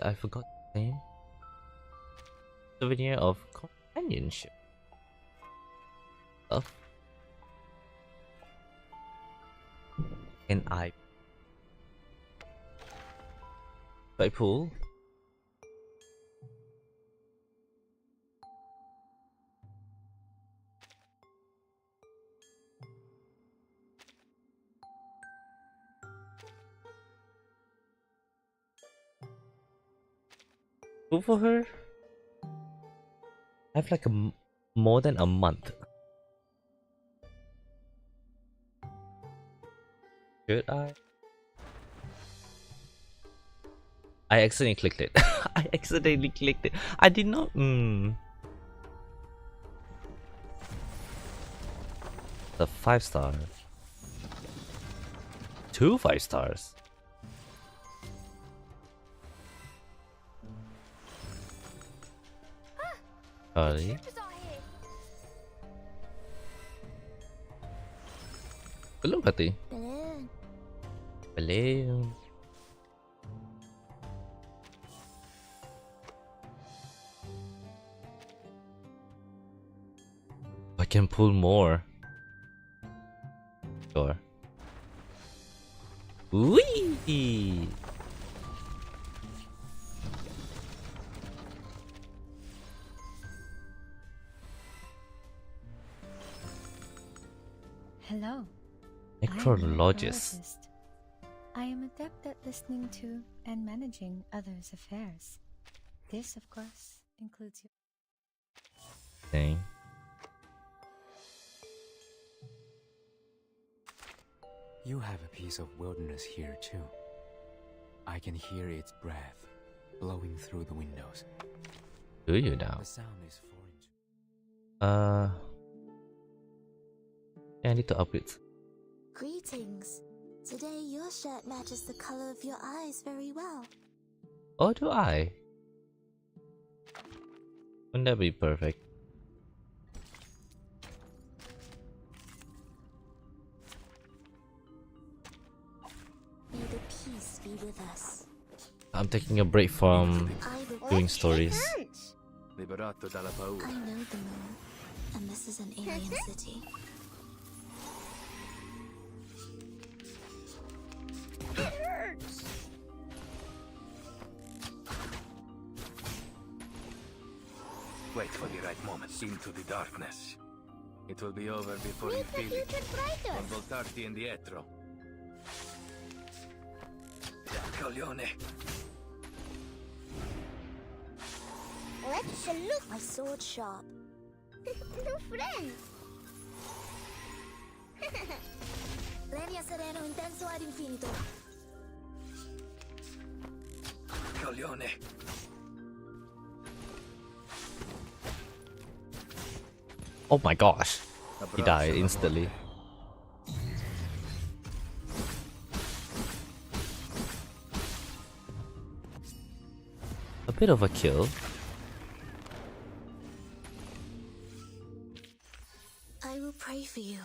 I forgot the name. Souvenir of companionship. Stuff. Can I pull? Pull for her? I have like more than a month. Should I? I accidentally clicked it. I accidentally clicked it. I did not. The 5-star. 2 5-stars. Sorry. Belum pati. Belum. I can pull more. Sure. Whee! Hello. Necrologist. I am adept at listening to and managing others' affairs. This, of course, includes you. Dang. You have a piece of wilderness here too. I can hear its breath blowing through the windows. Do you now? The sound is foreign. Yeah, I need to upgrade. Greetings. Today your shirt matches the color of your eyes very well. Oh, do I? Wouldn't that be perfect? May the peace be with us. I'm taking a break from doing stories. Liberato dalla paura. I know the moon, and this is an alien city. It hurts. Wait for the right moment. Into the darkness. It will be over before you Make the feel it. future brighter. Non voltarti indietro. Coglione. Let's salute My sword sharp. new friends. Regna sereno intenso ad infinito. Coglione. Oh my gosh. He died instantly. A bit of a kill. I will pray for you.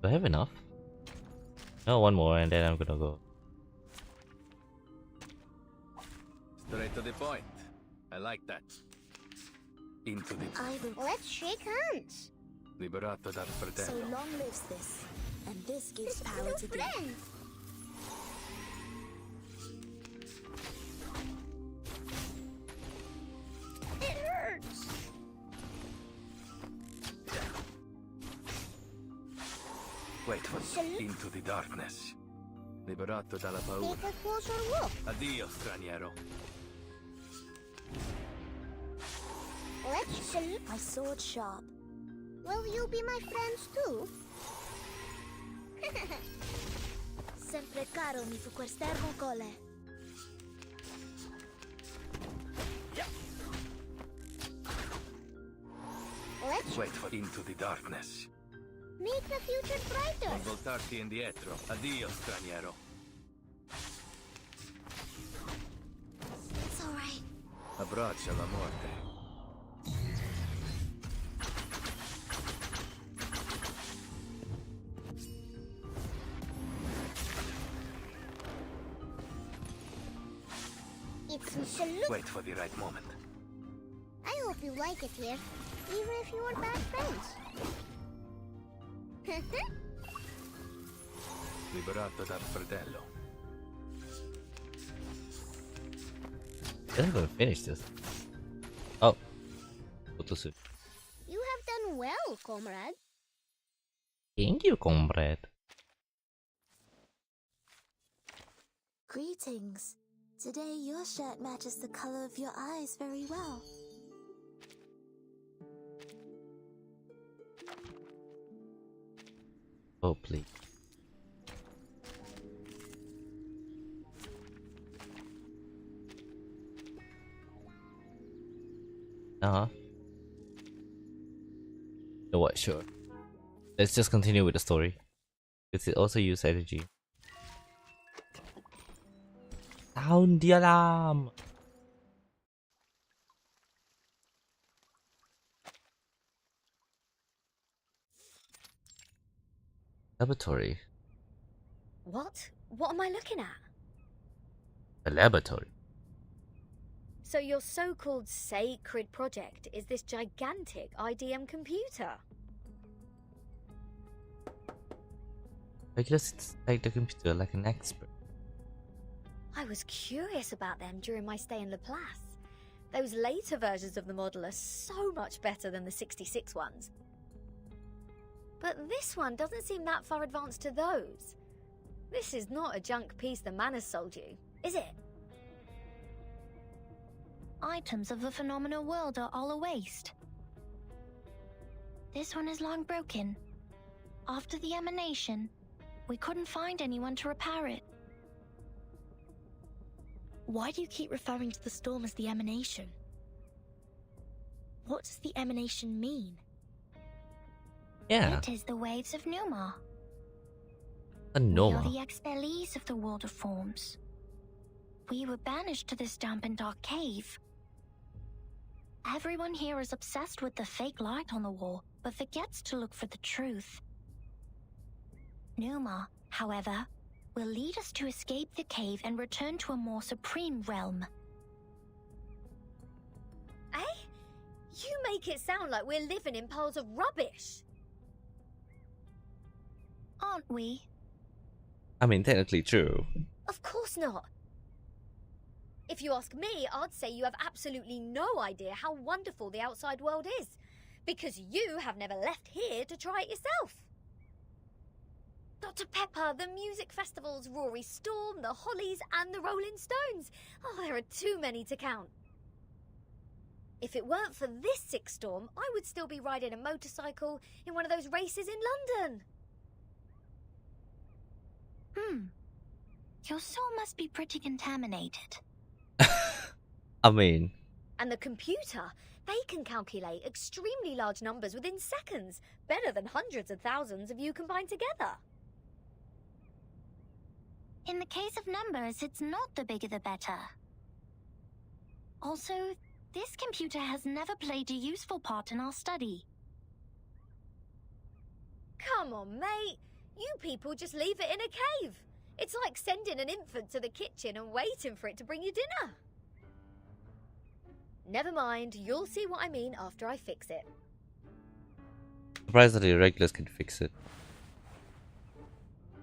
Do I have enough? No, one more and then I'm gonna go. Straight to the point. I like that. Into the... Let's shake hands. Liberato dal So fratello. long lives this, and this gives power New to thee. friends. It hurts. Wait for... Into the darkness. Liberato dalla paura. Take a closer look. Addio, straniero. Let's salute. My sword sharp. Will you be my friends too? Sempre caro mi fu quest'ermo cole. Let's Wait for... Into the darkness. make the future brighter. Non voltarti indietro. Addio, straniero. It's alright. Abbraccia la morte. It's a salute. Wait for the right moment. I hope you like it here, even if you are bad friends. Liberato dal fratello. I haven't even finished this. Oh. Too soon. You have done well, comrade. Thank you, comrade. Greetings. Today your shirt matches the color of your eyes very well. Oh, please. Uh-huh. You know what, sure. Let's just continue with the story. Because it also uses energy. Sound the alarm! Laboratory. What? What am I looking at? A laboratory. So your so-called sacred project is this gigantic IDM computer? I just take the computer like an expert. I was curious about them during my stay in Laplace. Those later versions of the model are so much better than the 66 ones. But this one doesn't seem that far advanced to those. This is not a junk piece the man has sold you, is it? Items of the phenomenal world are all a waste. This one is long broken. After the emanation, we couldn't find anyone to repair it. Why do you keep referring to the storm as the emanation? What does the emanation mean? Yeah. It is the waves of Numa. A We are Noma. the expellees of the world of forms. We were banished to this damp and dark cave. Everyone here is obsessed with the fake light on the wall, but forgets to look for the truth. Numa, however, will lead us to escape the cave and return to a more supreme realm. Eh? You make it sound like we're living in piles of rubbish. Aren't we? I mean, technically true. Of course not. If you ask me, I'd say you have absolutely no idea how wonderful the outside world is, because you have never left here to try it yourself. Dr. Pepper, the music festivals, Rory Storm, the Hollies, and the Rolling Stones. Oh, there are too many to count. If it weren't for this sick storm, I would still be riding a motorcycle in one of those races in London. Your soul must be pretty contaminated. I mean, And the computer, they can calculate extremely large numbers within seconds, better than hundreds of thousands of you combined together. In the case of numbers, it's not the bigger the better. Also, this computer has never played a useful part in our study. Come on, mate. You people just leave it in a cave. It's like sending an infant to the kitchen and waiting for it to bring you dinner. Never mind, you'll see what I mean after I fix it. surprised that the regulars can fix it.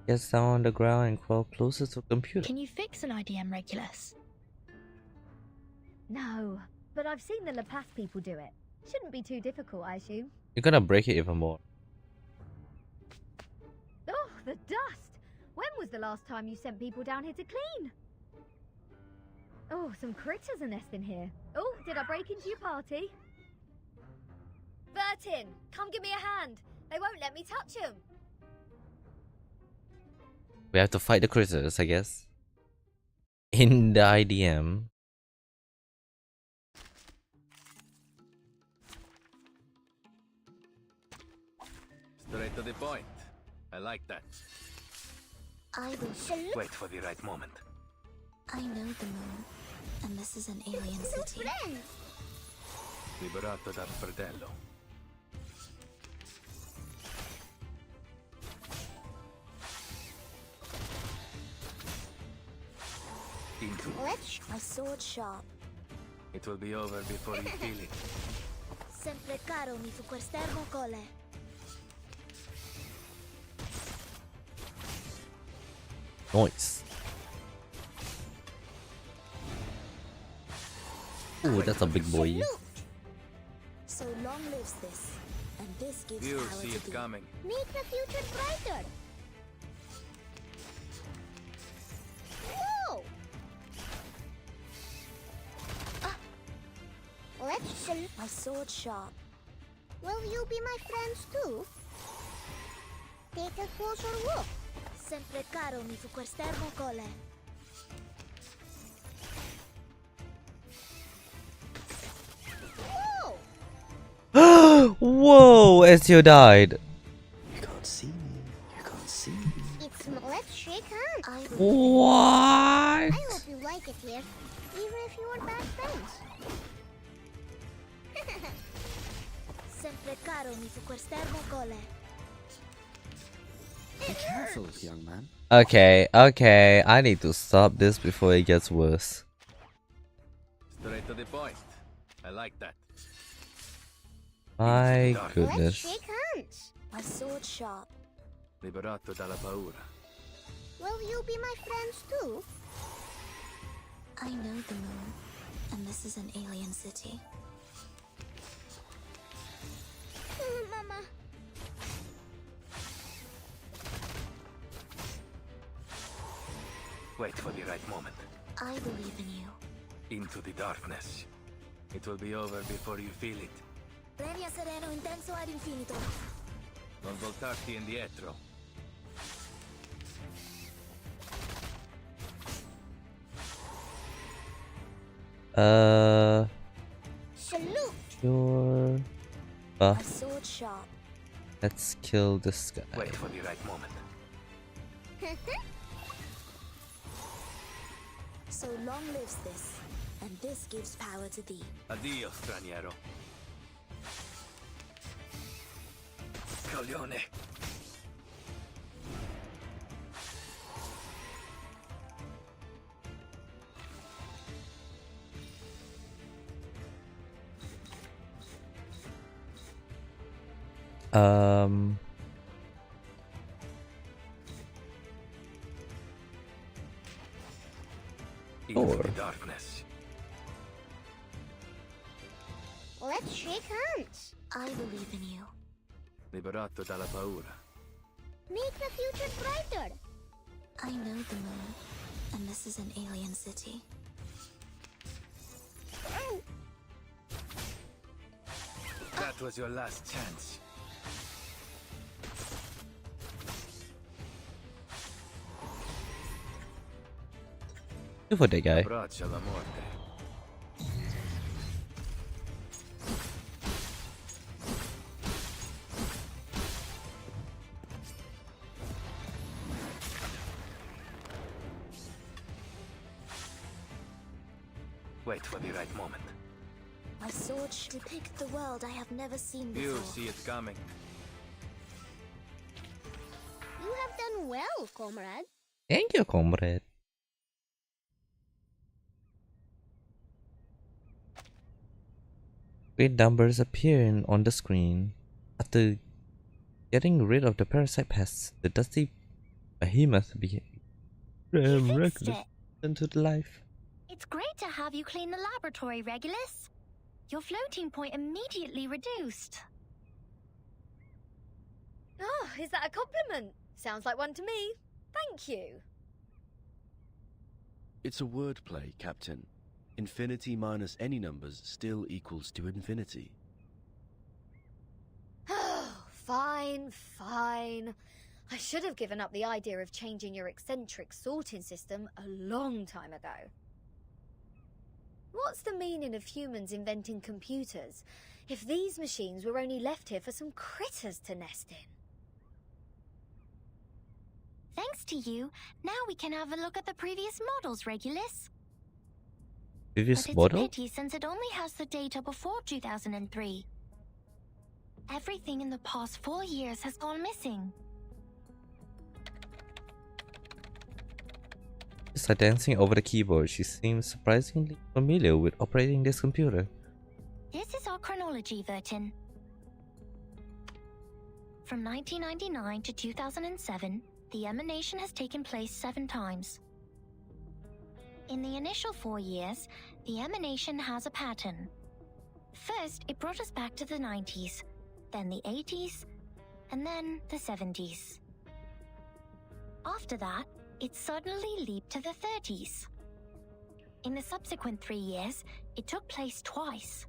Get down on the ground and crawl closer to the computer. Can you fix an IDM Regulus? No, but I've seen the Laplace people do it. Shouldn't be too difficult, I assume. You're gonna break it even more. Oh, the dust! When was the last time you sent people down here to clean? Oh, some critters are nesting here. Oh, did I break into your party? Bertin, come give me a hand. They won't let me touch them. We have to fight the critters, I guess. In the IDM. Straight to the point. I like that. I will Wait for the right moment. I know the moon, and this is an alien city. Liberato dal fratello. Into. Let's my sword sharp. It will be over before you feel it. Sempre caro mi fu quest'ermo cole. Nice. Ooh, that's a big boy. So long lives this, and this gives You power see to it do. coming. Make the future brighter. Whoa! Let's see. My sword sharp. Will you be my friends too? Take a closer look. Sempre caro mi fu quest'ermo cole. Whoa, Ezio died. You can't see me. You can't see me. It's let's shake hands. What? I hope you like it here, even if you are bad friends. Sempre caro mi fu quest'ermo cole. Be careful, young man. Okay, okay, I need to stop this before it gets worse. Straight to the point. I like that. My Let's goodness. shake hands. My sword sharp. Liberato dalla paura. Will you be my friends too? I know the moon, and this is an alien city. Mama. Wait for the right moment. I believe in you. Into the darkness. It will be over before you feel it. Premio sereno intenso ad infinito. Non voltarti indietro. Salute. Your My buff. sword sharp. Let's kill this guy. Wait for the right moment. So long lives this, and this gives power to thee. Addio, straniero. Coglione. Into the darkness. Let's shake hands. I believe in you. Liberato dalla paura. Make the future brighter. I know the moon, and this is an alien city. That was your last chance. Good for that guy. Abbraccia la morte. Wait for the right moment. My sword depict the world I have never seen before. You see it coming. You have done well, comrade. Thank you, comrade. Great numbers appearing on the screen. After getting rid of the parasite pests, the dusty behemoth became miraculous into life. It's great to have you clean the laboratory, Regulus. Your floating point immediately reduced. Oh, is that a compliment? Sounds like one to me. Thank you. It's a wordplay, Captain. Infinity minus any numbers still equals to infinity. Fine, fine. I should have given up the idea of changing your eccentric sorting system a long time ago. What's the meaning of humans inventing computers if these machines were only left here for some critters to nest in? Thanks to you, now we can have a look at the previous models, Regulus. Previous But it's model? a pity since it only has the data before 2003. Everything in the past 4 years has gone missing. She's dancing over the keyboard. She seems surprisingly familiar with operating this computer. This is our chronology, Vertin. From 1999 to 2007, the emanation has taken place 7 times. In the initial 4 years, the emanation has a pattern. First, it brought us back to the 90s, then the 80s, and then the 70s. After that, it suddenly leaped to the 30s. In the subsequent 3 years, it took place twice.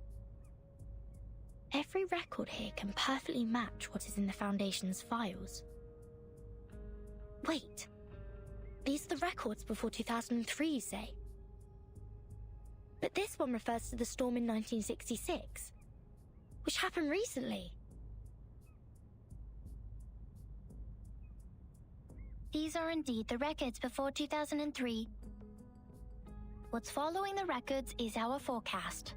Every record here can perfectly match what is in the Foundation's files. Wait, these are the records before 2003, you say? But this one refers to the storm in 1966, which happened recently. These are indeed the records before 2003. What's following the records is our forecast.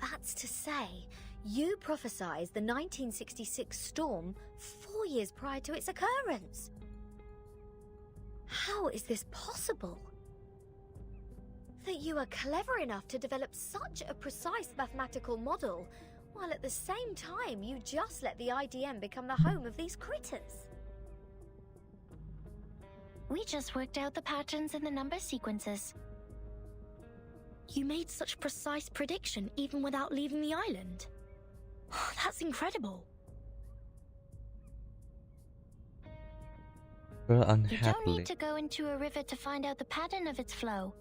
That's to say, you prophesied the 1966 storm 4 years prior to its occurrence. How is this possible? That you are clever enough to develop such a precise mathematical model, while at the same time you just let the IDM become the home of these critters. We just worked out the patterns in the number sequences. You made such precise prediction even without leaving the island. That's incredible. You don't Unhappily. need to go into a river to find out the pattern of its flow.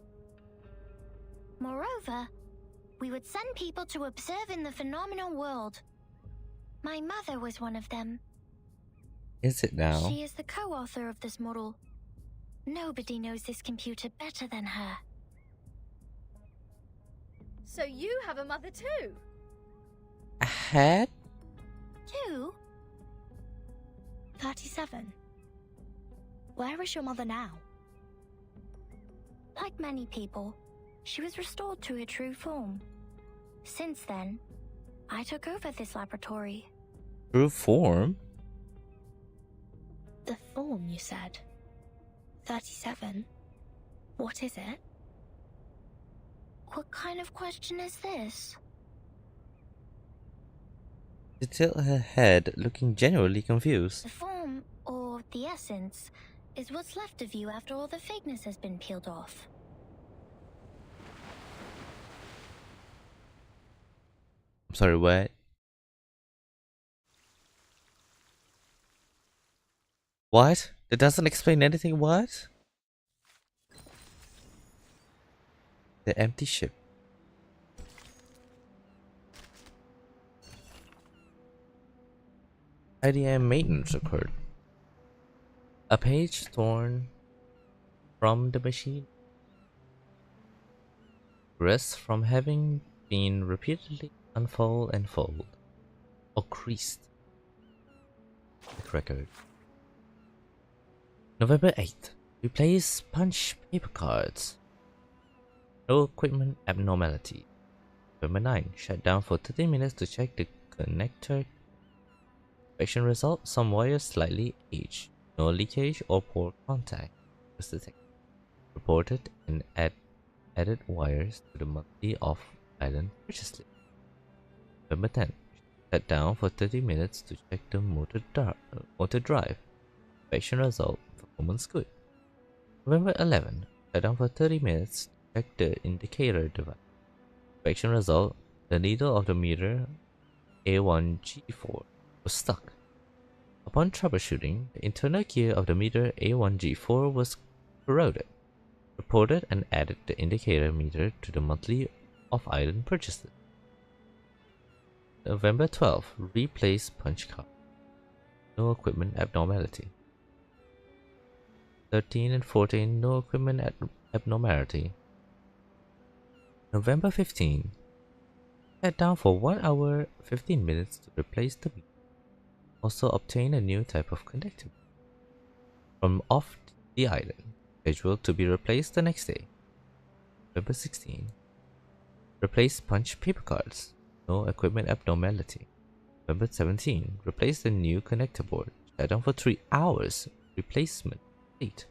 Moreover, we would send people to observe in the phenomenal world. My mother was one of them. Is it now? She is the co-author of this model. Nobody knows this computer better than her. So you have a mother too? A head? 2? 37. Where is your mother now? Like many people, she was restored to her true form. Since then, I took over this laboratory. True form? The form, you said. 37. What is it? What kind of question is this? She tilted her head, looking genuinely confused. The form, or the essence, is what's left of you after all the fakeness has been peeled off. I'm sorry, what? What? That doesn't explain anything, what? The empty ship. IDM maintenance occurred. A page torn from the machine. Rests from having been repeatedly unfold and fold, or creased. The record. November 8th. Replace punch paper cards. No equipment abnormality. November 9. Shut down for 30 minutes to check the connector. Inspection result. Some wires slightly aged. No leakage or poor contact was detected. Reported and added wires to the monthly off-island purchase list. November 10. Shut down for 30 minutes to check the motor drive. Inspection result. Performance good. November 11. Shut down for 30 minutes to check the indicator device. Inspection result. The needle of the meter A1G4 was stuck. Upon troubleshooting, the internal gear of the meter A1G4 was corroded. Reported and added the indicator meter to the monthly off-island purchase list. November 12. Replace punch card. No equipment abnormality. 13 and 14. No equipment abnormality. November 15. Sat down for 1 hour 15 minutes to replace the meter. Also obtain a new type of connector from off the island, scheduled to be replaced the next day. November 16. Replace punch paper cards. No equipment abnormality. November 17. Replace the new connector board. Shut down for 3 hours. Replacement complete.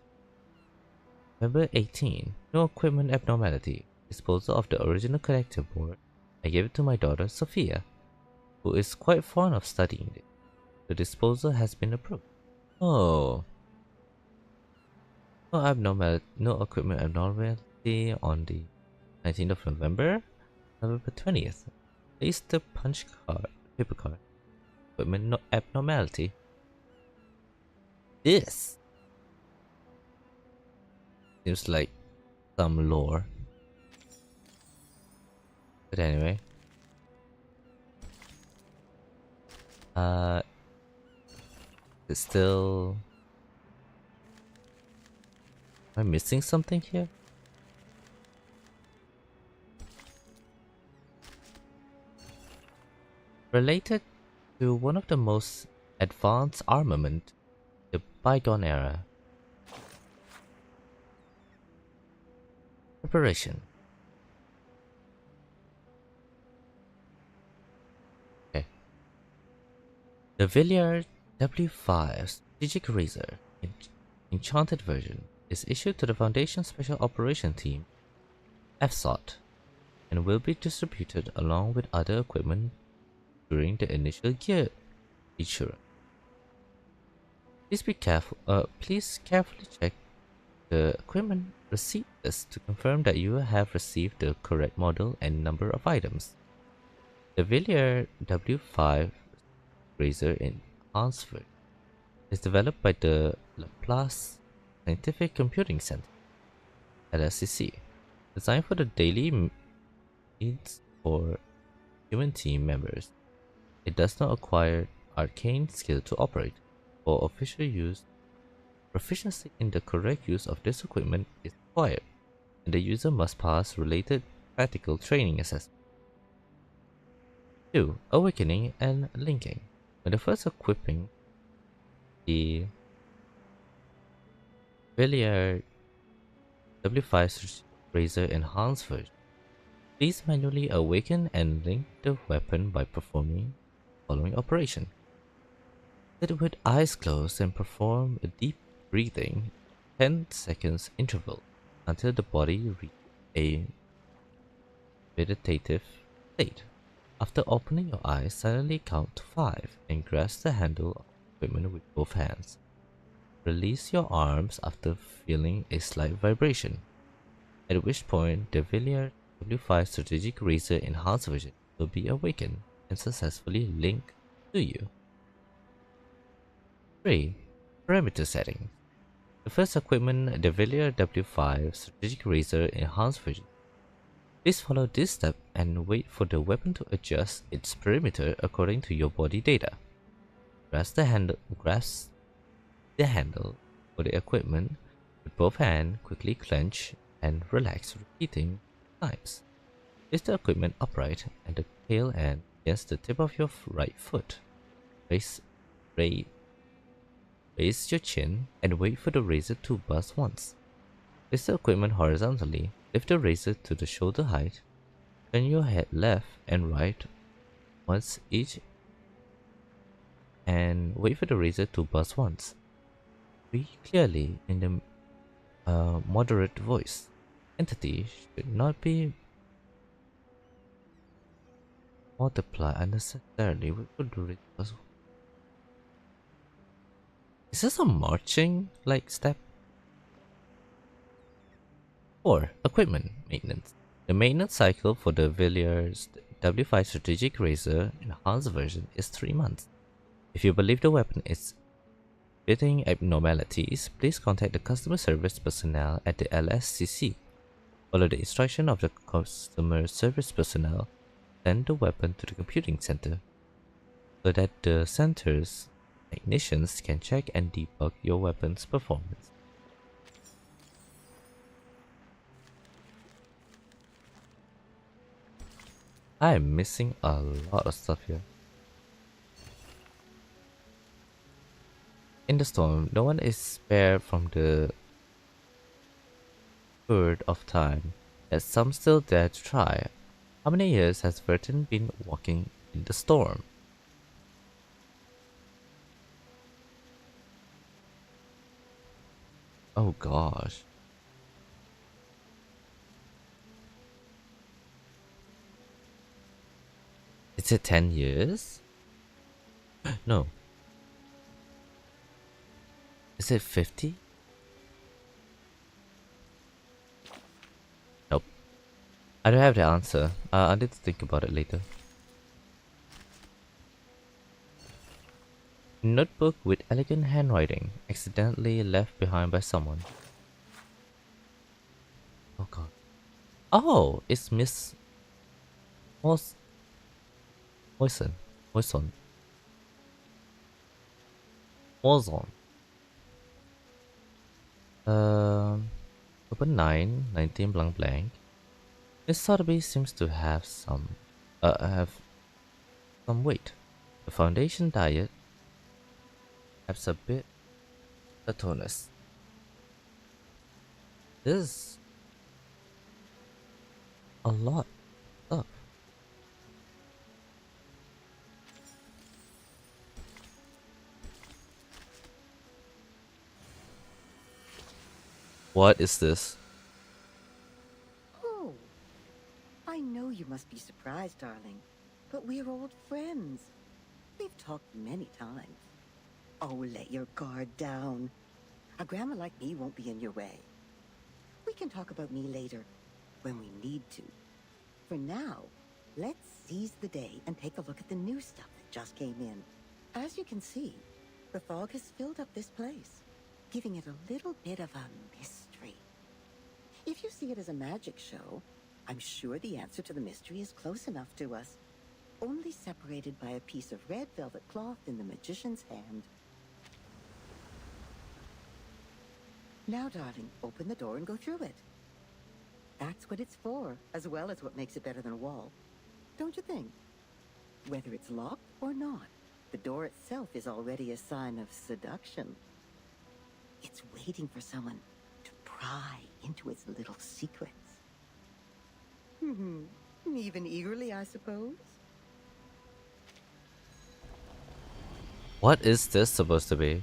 November 18. No equipment abnormality. Disposal of the original connector board. I gave it to my daughter Sophia, who is quite fond of studying it. The disposal has been approved. Oh. No equipment abnormality on the 19th of November. November 20th. Place the punch card, paper card. Equipment no abnormality. This seems like some lore. But anyway. It's still... Am I missing something here? Related to one of the most advanced armament, the bygone era. Preparation. Okay. The Villiard W5 Strategic Razor Enchanted version is issued to the Foundation Special Operation Team FSOT and will be distributed along with other equipment during the initial gear feature. Please carefully check the equipment receipt list to confirm that you have received the correct model and number of items. The Villiers W5 razor in Hansford is developed by the Laplace Scientific Computing Center, LSCC, designed for the daily needs for human team members. It does not acquire arcane skill to operate. For official use, proficiency in the correct use of this equipment is required, and the user must pass related practical training assessment. 2. Awakening and linking. When the first equipping the Villiers W5 razor enhanced version, please manually awaken and link the weapon by performing the following operation. Sit with eyes closed and perform a deep breathing 10 seconds interval until the body reaches a meditative state. After opening your eyes, silently count to 5 and grasp the handle of the equipment with both hands. Release your arms after feeling a slight vibration, at which point the Villiers W5 Strategic Razor Enhanced version will be awakened and successfully linked to you. 3. Parameter Settings. The first equipment, the Villiers W5 Strategic Razor Enhanced version. Please follow this step and wait for the weapon to adjust its perimeter according to your body data. Grasp the handle for the equipment with both hands, quickly clench and relax, repeating times. Place the equipment upright and the tail end against the tip of your right foot. Raise your chin and wait for the razor to buzz once. Place the equipment horizontally, lift the razor to the shoulder height, turn your head left and right once each and wait for the razor to buzz once. Breathe clearly in the moderate voice. Entity should not be multiplied unnecessarily. We could do it as well. Is this a marching like step? 4. Equipment maintenance. The maintenance cycle for the Villiers W5 Strategic Razor Enhanced version is 3 months. If you believe the weapon is exhibiting abnormalities, please contact the customer service personnel at the LSCC. Follow the instruction of the customer service personnel, send the weapon to the computing center so that the center's technicians can check and debug your weapon's performance. I am missing a lot of stuff here. In the storm, no one is spared from the bird of time, yet some still dare to try. How many years has Verton been walking in the storm? Oh gosh. Is it 10 years? No. Is it 50? Nope. I don't have the answer. I need to think about it later. Notebook with elegant handwriting, accidentally left behind by someone. Oh god. Oh, it's Miss Moison. Open 9, 19 blank blank. This Sotheby seems to have some weight. The foundation diet perhaps a bit platonus. This is a lot of stuff. What is this? Oh, I know you must be surprised, darling, but we're old friends. We've talked many times. Oh, let your guard down. A grandma like me won't be in your way. We can talk about me later, when we need to. For now, let's seize the day and take a look at the new stuff that just came in. As you can see, the fog has filled up this place, giving it a little bit of a mystery. If you see it as a magic show, I'm sure the answer to the mystery is close enough to us, only separated by a piece of red velvet cloth in the magician's hand. Now, darling, open the door and go through it. That's what it's for, as well as what makes it better than a wall. Don't you think? Whether it's locked or not, the door itself is already a sign of seduction. It's waiting for someone to pry into its little secrets. Even eagerly, I suppose. What is this supposed to be?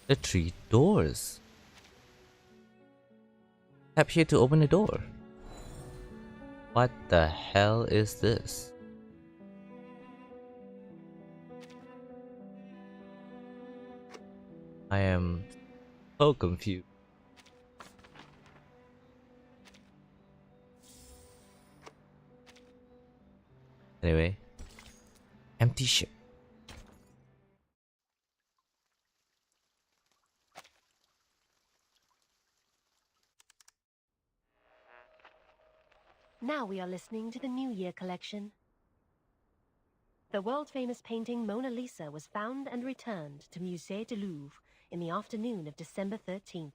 The 3 doors. Tap here to open the door. What the hell is this? I am so confused. Anyway, empty ship. Now we are listening to the New Year collection. The world-famous painting Mona Lisa was found and returned to Musée du Louvre in the afternoon of December 13th.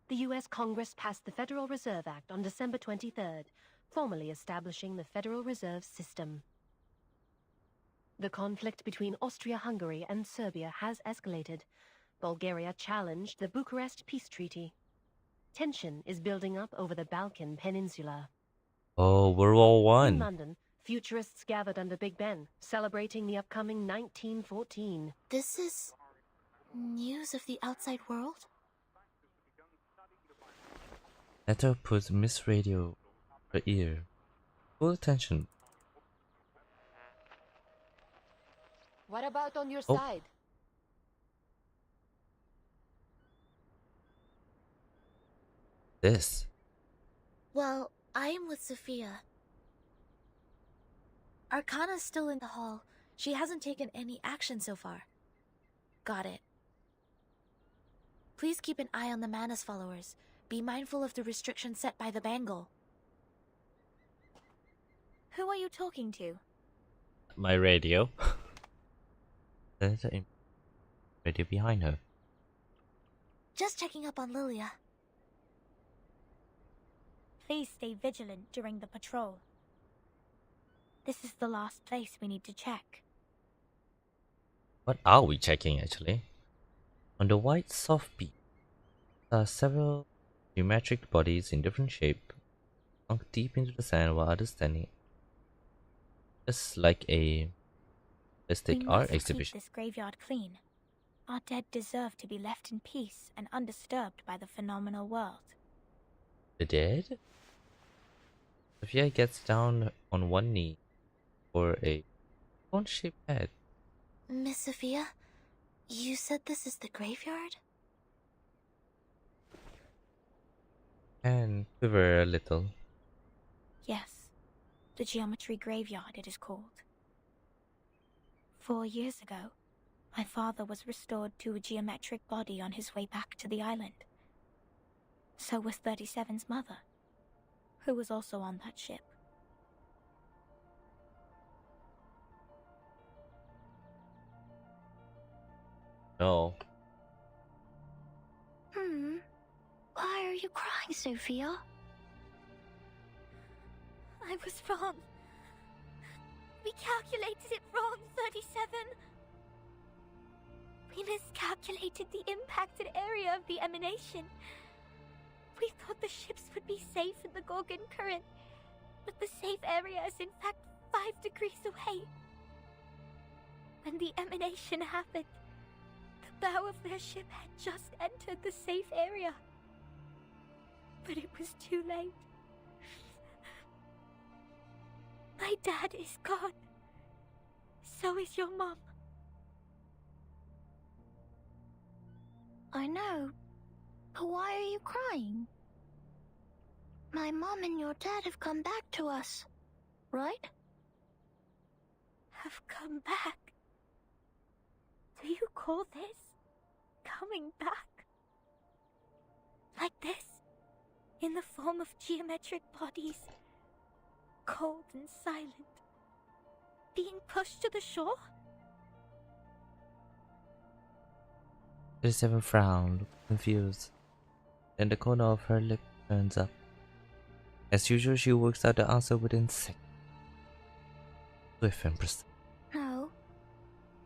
The U.S. Congress passed the Federal Reserve Act on December 23rd, formally establishing the Federal Reserve System. The conflict between Austria-Hungary and Serbia has escalated. Bulgaria challenged the Bucharest Peace Treaty. Tension is building up over the Balkan Peninsula. Oh, World War In I. London, futurists gathered under Big Ben, celebrating the upcoming 1914. This is news of the outside world? Letter puts Miss Radio her ear. Full attention. What about on your Oh. side? This. Well, I am with Sophia. Arcana's still in the hall. She hasn't taken any action so far. Got it. Please keep an eye on the Manus followers. Be mindful of the restrictions set by the Bangle. Who are you talking to? My radio. There's a radio behind her. Just checking up on Lilia. Please stay vigilant during the patrol. This is the last place we need to check. What are we checking actually? On the white soft beach, there are several geometric bodies in different shape, sunk deep into the sand while others standing. It's like a artistic We art must keep exhibition. this graveyard clean. Our dead deserve to be left in peace and undisturbed by the phenomenal world. The dead? Sophia gets down on one knee for a cone-shaped head. Miss Sophia, you said this is the graveyard? And quiver a little. Yes, the geometry graveyard it is called. 4 years ago, my father was restored to a geometric body on his way back to the island. So was 37's mother, who was also on that ship. No. Why are you crying, Sophia? I was wrong. We calculated it wrong, 37. We miscalculated the impacted area of the emanation. We thought the ships would be safe in the Gorgon current, but the safe area is in fact 5 degrees away. When the emanation happened, the bow of their ship had just entered the safe area. But it was too late. My dad is gone. So is your mom. I know. But why are you crying? My mom and your dad have come back to us, right? Have come back? Do you call this coming back? Like this? In the form of geometric bodies? Cold and silent? Being pushed to the shore? 37 frowned, confused. Then the corner of her lip turns up. As usual, she works out the answer within seconds. Swift and precise. No.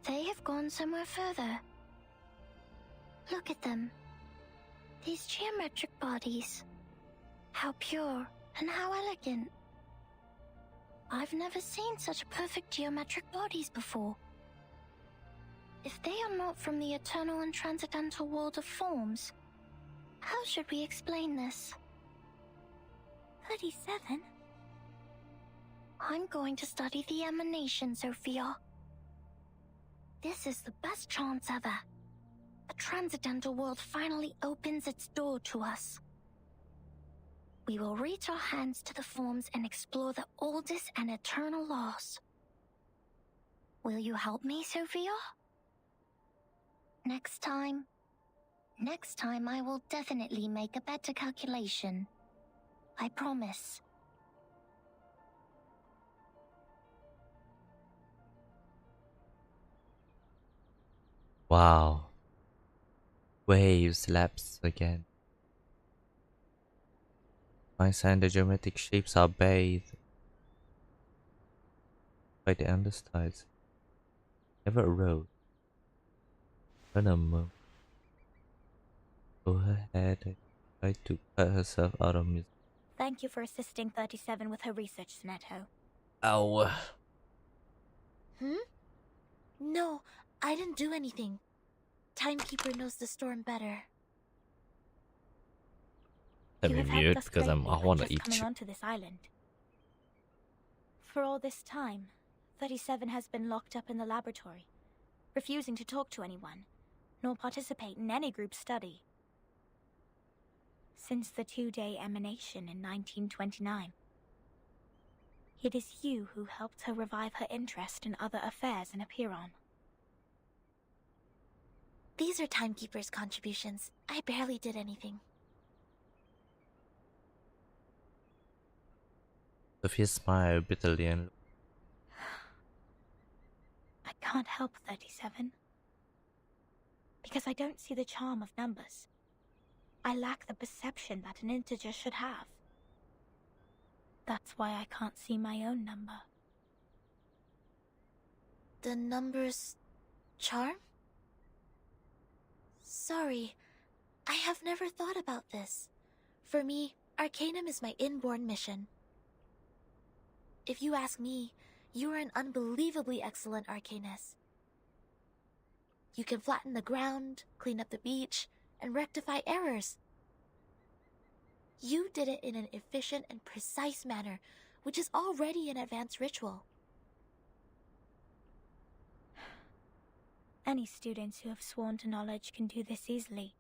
They have gone somewhere further. Look at them. These geometric bodies. How pure and how elegant. I've never seen such perfect geometric bodies before. If they are not from the eternal and transcendental world of forms, how should we explain this? 37? I'm going to study the emanation, Sophia. This is the best chance ever. The transcendental world finally opens its door to us. We will reach our hands to the forms and explore the oldest and eternal laws. Will you help me, Sophia? Next time I will definitely make a better calculation. I promise. Wow. Waves lapse again. My sign the geometric shapes are bathed by the endless tides. Never arose. Turn a moon. Go her head and tried to cut herself out of misery. Thank you for assisting 37 with her research, Sneto. Ow. No, I didn't do anything. Timekeeper knows the storm better. Let You me have helped mute us because I greatly want by to just eat. coming onto this island. For all this time, 37 has been locked up in the laboratory, refusing to talk to anyone, nor participate in any group study. Since the 2-day emanation in 1929. It is you who helped her revive her interest in other affairs in Apiron. These are Timekeeper's contributions. I barely did anything. Sophia smiled bitterly and I can't help 37. Because I don't see the charm of numbers. I lack the perception that an integer should have. That's why I can't see my own number. The number's charm? Sorry, I have never thought about this. For me, Arcanum is my inborn mission. If you ask me, you are an unbelievably excellent Arcanist. You can flatten the ground, clean up the beach, and rectify errors. You did it in an efficient and precise manner, which is already an advanced ritual. Any students who have sworn to knowledge can do this easily.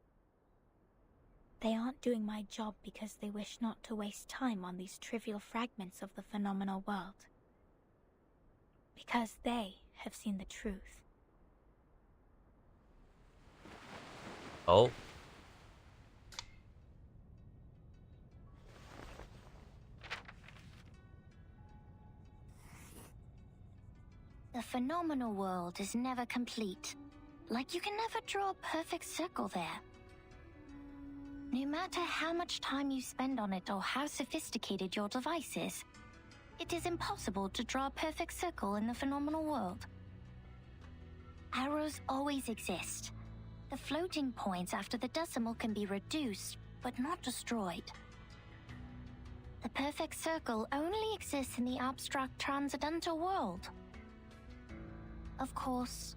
They aren't doing my job because they wish not to waste time on these trivial fragments of the phenomenal world. Because they have seen the truth. oh. The phenomenal world is never complete. Like you can never draw a perfect circle there. No matter how much time you spend on it or how sophisticated your device is, it is impossible to draw a perfect circle in the phenomenal world. Arrows always exist. The floating points after the decimal can be reduced, but not destroyed. The perfect circle only exists in the abstract transcendental world. Of course,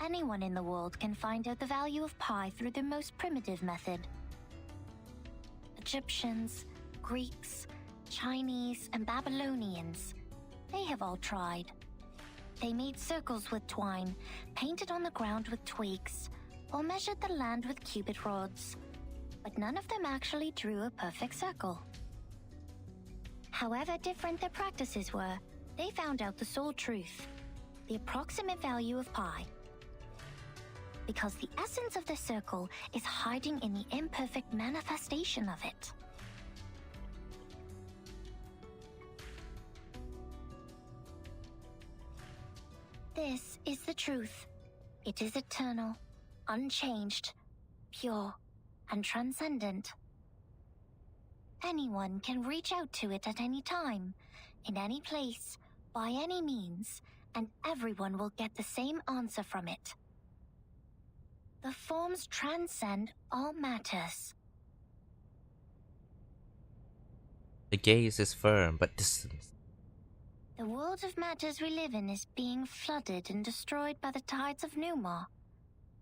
anyone in the world can find out the value of pi through the most primitive method. Egyptians, Greeks, Chinese, and Babylonians, they have all tried. They made circles with twine, painted on the ground with twigs, or measured the land with cubit rods, but none of them actually drew a perfect circle. However different their practices were, they found out the sole truth, the approximate value of pi. Because the essence of the circle is hiding in the imperfect manifestation of it. This is the truth. It is eternal, unchanged, pure, and transcendent. Anyone can reach out to it at any time, in any place, by any means, and everyone will get the same answer from it. The forms transcend all matters. The gaze is firm but distant. The world of matters we live in is being flooded and destroyed by the tides of Numa.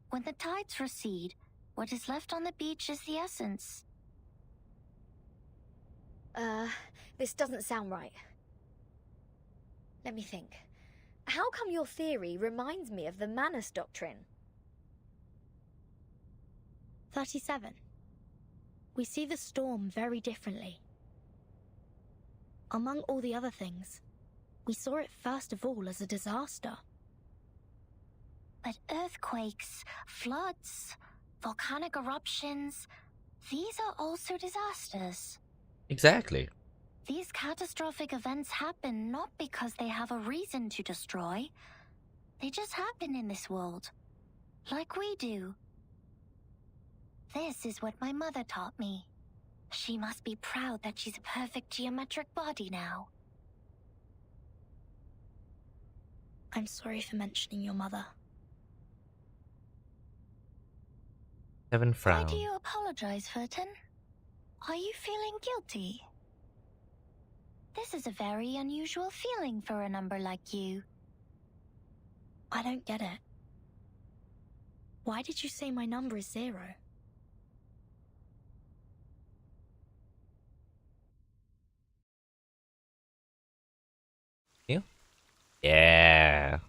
When the tides recede, what is left on the beach is the essence. This doesn't sound right. Let me think. How come your theory reminds me of the Manus Doctrine? 37. We see the storm very differently. Among all the other things, we saw it first of all as a disaster. But earthquakes, floods, volcanic eruptions, these are also disasters. Exactly. These catastrophic events happen not because they have a reason to destroy. They just happen in this world, like we do. This is what my mother taught me. She must be proud that she's a perfect geometric body now. I'm sorry for mentioning your mother. 7 Why frown. do you apologize, Furton? Are you feeling guilty? This is a very unusual feeling for a number like you. I don't get it. Why did you say my number is 0? You? Yeah.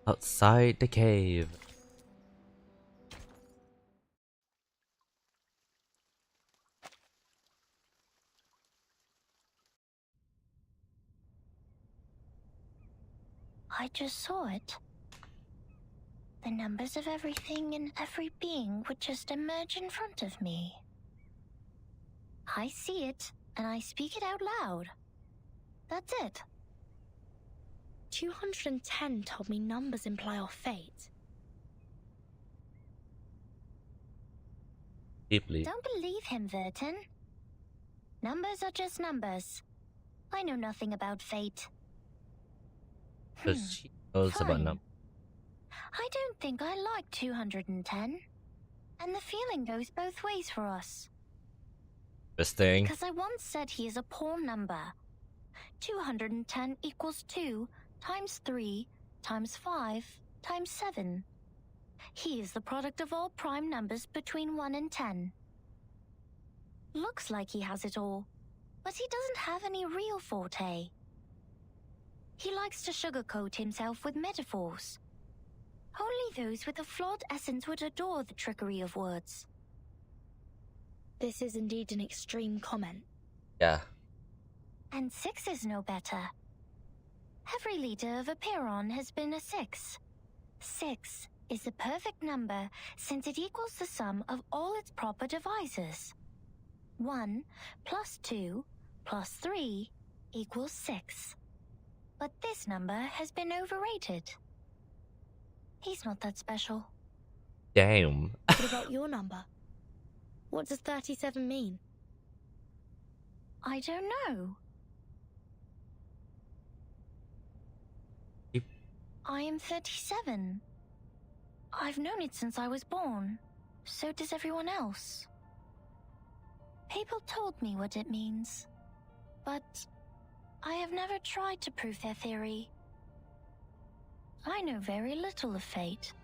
Outside the cave. I just saw it. The numbers of everything and every being would just emerge in front of me. I see it, and I speak it out loud. That's it. 210 told me numbers imply our fate. Deeply. Don't believe him, Verton. Numbers are just numbers. I know nothing about fate. Because she knows about Fine. numbers. I don't think I like 210. And the feeling goes both ways for us. Interesting. Because I once said he is a poor number. 210 equals 2 times 3 times 5 times 7. He is the product of all prime numbers between 1 and 10. Looks like he has it all, but he doesn't have any real forte. He likes to sugarcoat himself with metaphors. Only those with a flawed essence would adore the trickery of words. This is indeed an extreme comment. Yeah. And 6 is no better. Every leader of a Piron has been a 6. 6 is the perfect number since it equals the sum of all its proper divisors. 1 plus 2 plus 3 equals 6. But this number has been overrated. He's not that special. Damn. What about your number? What does 37 mean? I don't know. I am 37. I've known it since I was born. So does everyone else. People told me what it means. But I have never tried to prove their theory. I know very little of fate.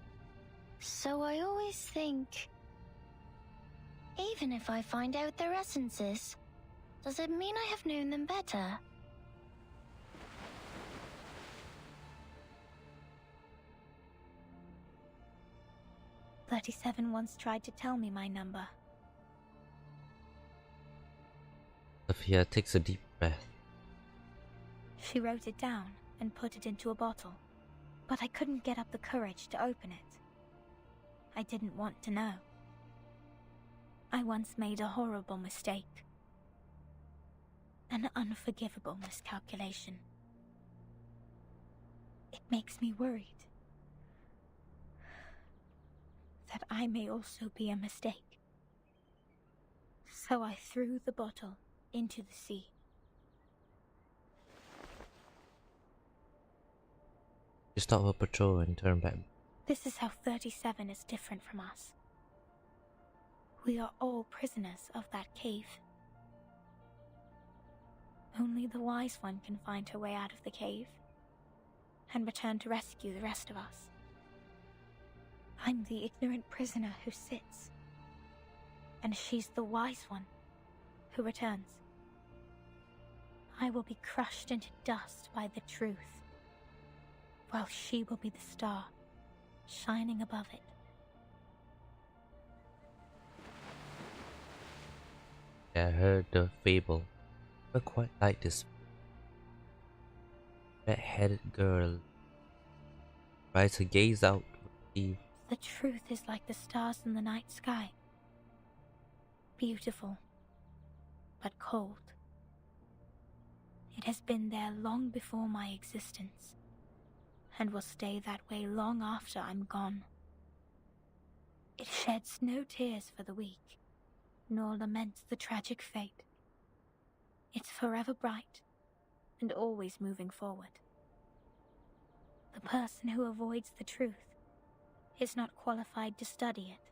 So I always think, even if I find out their essences, does it mean I have known them better? 37 once tried to tell me my number. Sophia takes a deep breath. She wrote it down and put it into a bottle, but I couldn't get up the courage to open it. I didn't want to know. I once made a horrible mistake. An unforgivable miscalculation. It makes me worried that I may also be a mistake. So I threw the bottle into the sea. She stopped her patrol and turned back. This is how 37 is different from us. We are all prisoners of that cave. Only the wise one can find her way out of the cave and return to rescue the rest of us. I'm the ignorant prisoner who sits, and she's the wise one who returns. I will be crushed into dust by the truth, while she will be the star shining above it. I heard the fable, but quite like this. Red-headed girl tries to gaze out with Eve. The truth is like the stars in the night sky. Beautiful, but cold. It has been there long before my existence, and will stay that way long after I'm gone. It sheds no tears for the weak, nor laments the tragic fate. It's forever bright, and always moving forward. The person who avoids the truth is not qualified to study it.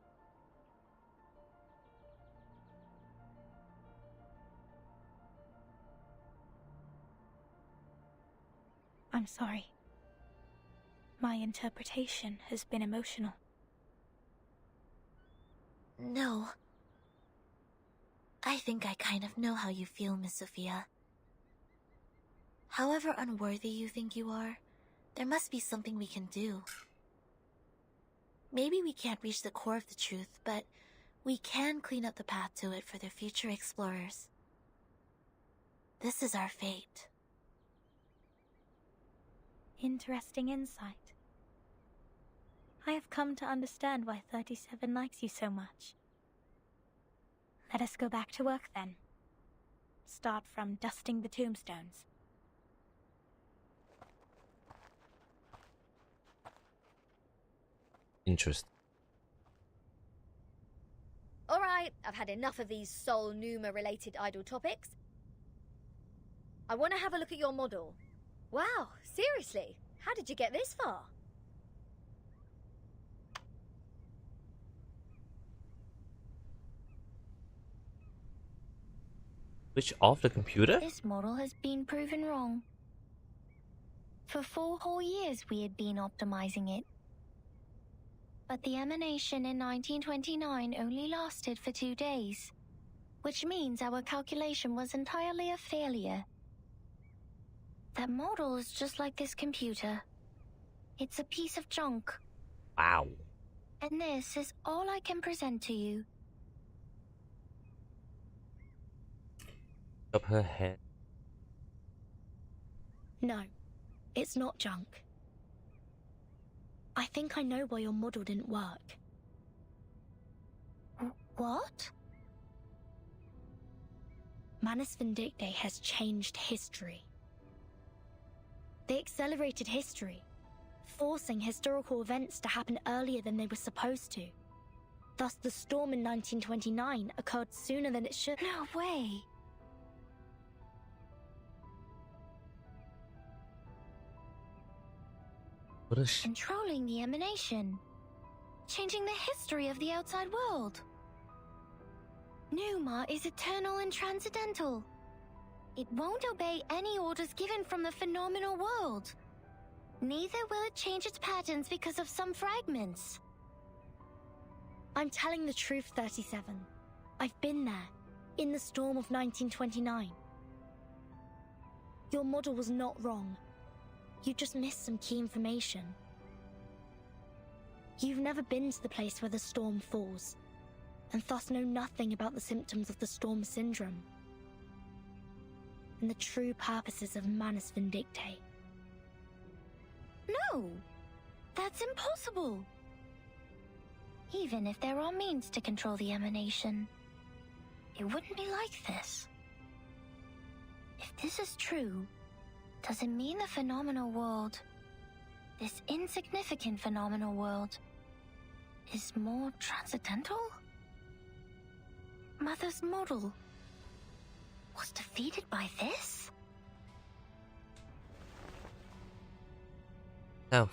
I'm sorry. My interpretation has been emotional. No. I think I kind of know how you feel, Miss Sophia. However unworthy you think you are, there must be something we can do. Maybe we can't reach the core of the truth, but we can clean up the path to it for the future explorers. This is our fate. Interesting insight. I have come to understand why 37 likes you so much. Let us go back to work then. Start from dusting the tombstones. Interesting. Alright, I've had enough of these Sol Numa related idle topics. I want to have a look at your model. Wow, seriously? How did you get this far? Switch off the computer? This model has been proven wrong. For 4 whole years we had been optimizing it. But the emanation in 1929 only lasted for 2 days, which means our calculation was entirely a failure. That model is just like this computer. It's a piece of junk. Wow. And this is all I can present to you. Up her head. No, it's not junk. I think I know why your model didn't work. What? Manus Vindictae has changed history. They accelerated history, forcing historical events to happen earlier than they were supposed to. Thus, the storm in 1929 occurred sooner than it should. No way! What is she? Controlling the emanation. Changing the history of the outside world. Numa is eternal and transcendental. It won't obey any orders given from the phenomenal world. Neither will it change its patterns because of some fragments. I'm telling the truth, 37. I've been there, in the storm of 1929. Your model was not wrong. You just missed some key information. You've never been to the place where the storm falls, and thus know nothing about the symptoms of the storm syndrome and the true purposes of Manus Vindictae. No! That's impossible! Even if there are means to control the emanation, it wouldn't be like this. If this is true, does it mean the phenomenal world, this insignificant phenomenal world, is more transcendental? Mother's model was defeated by this?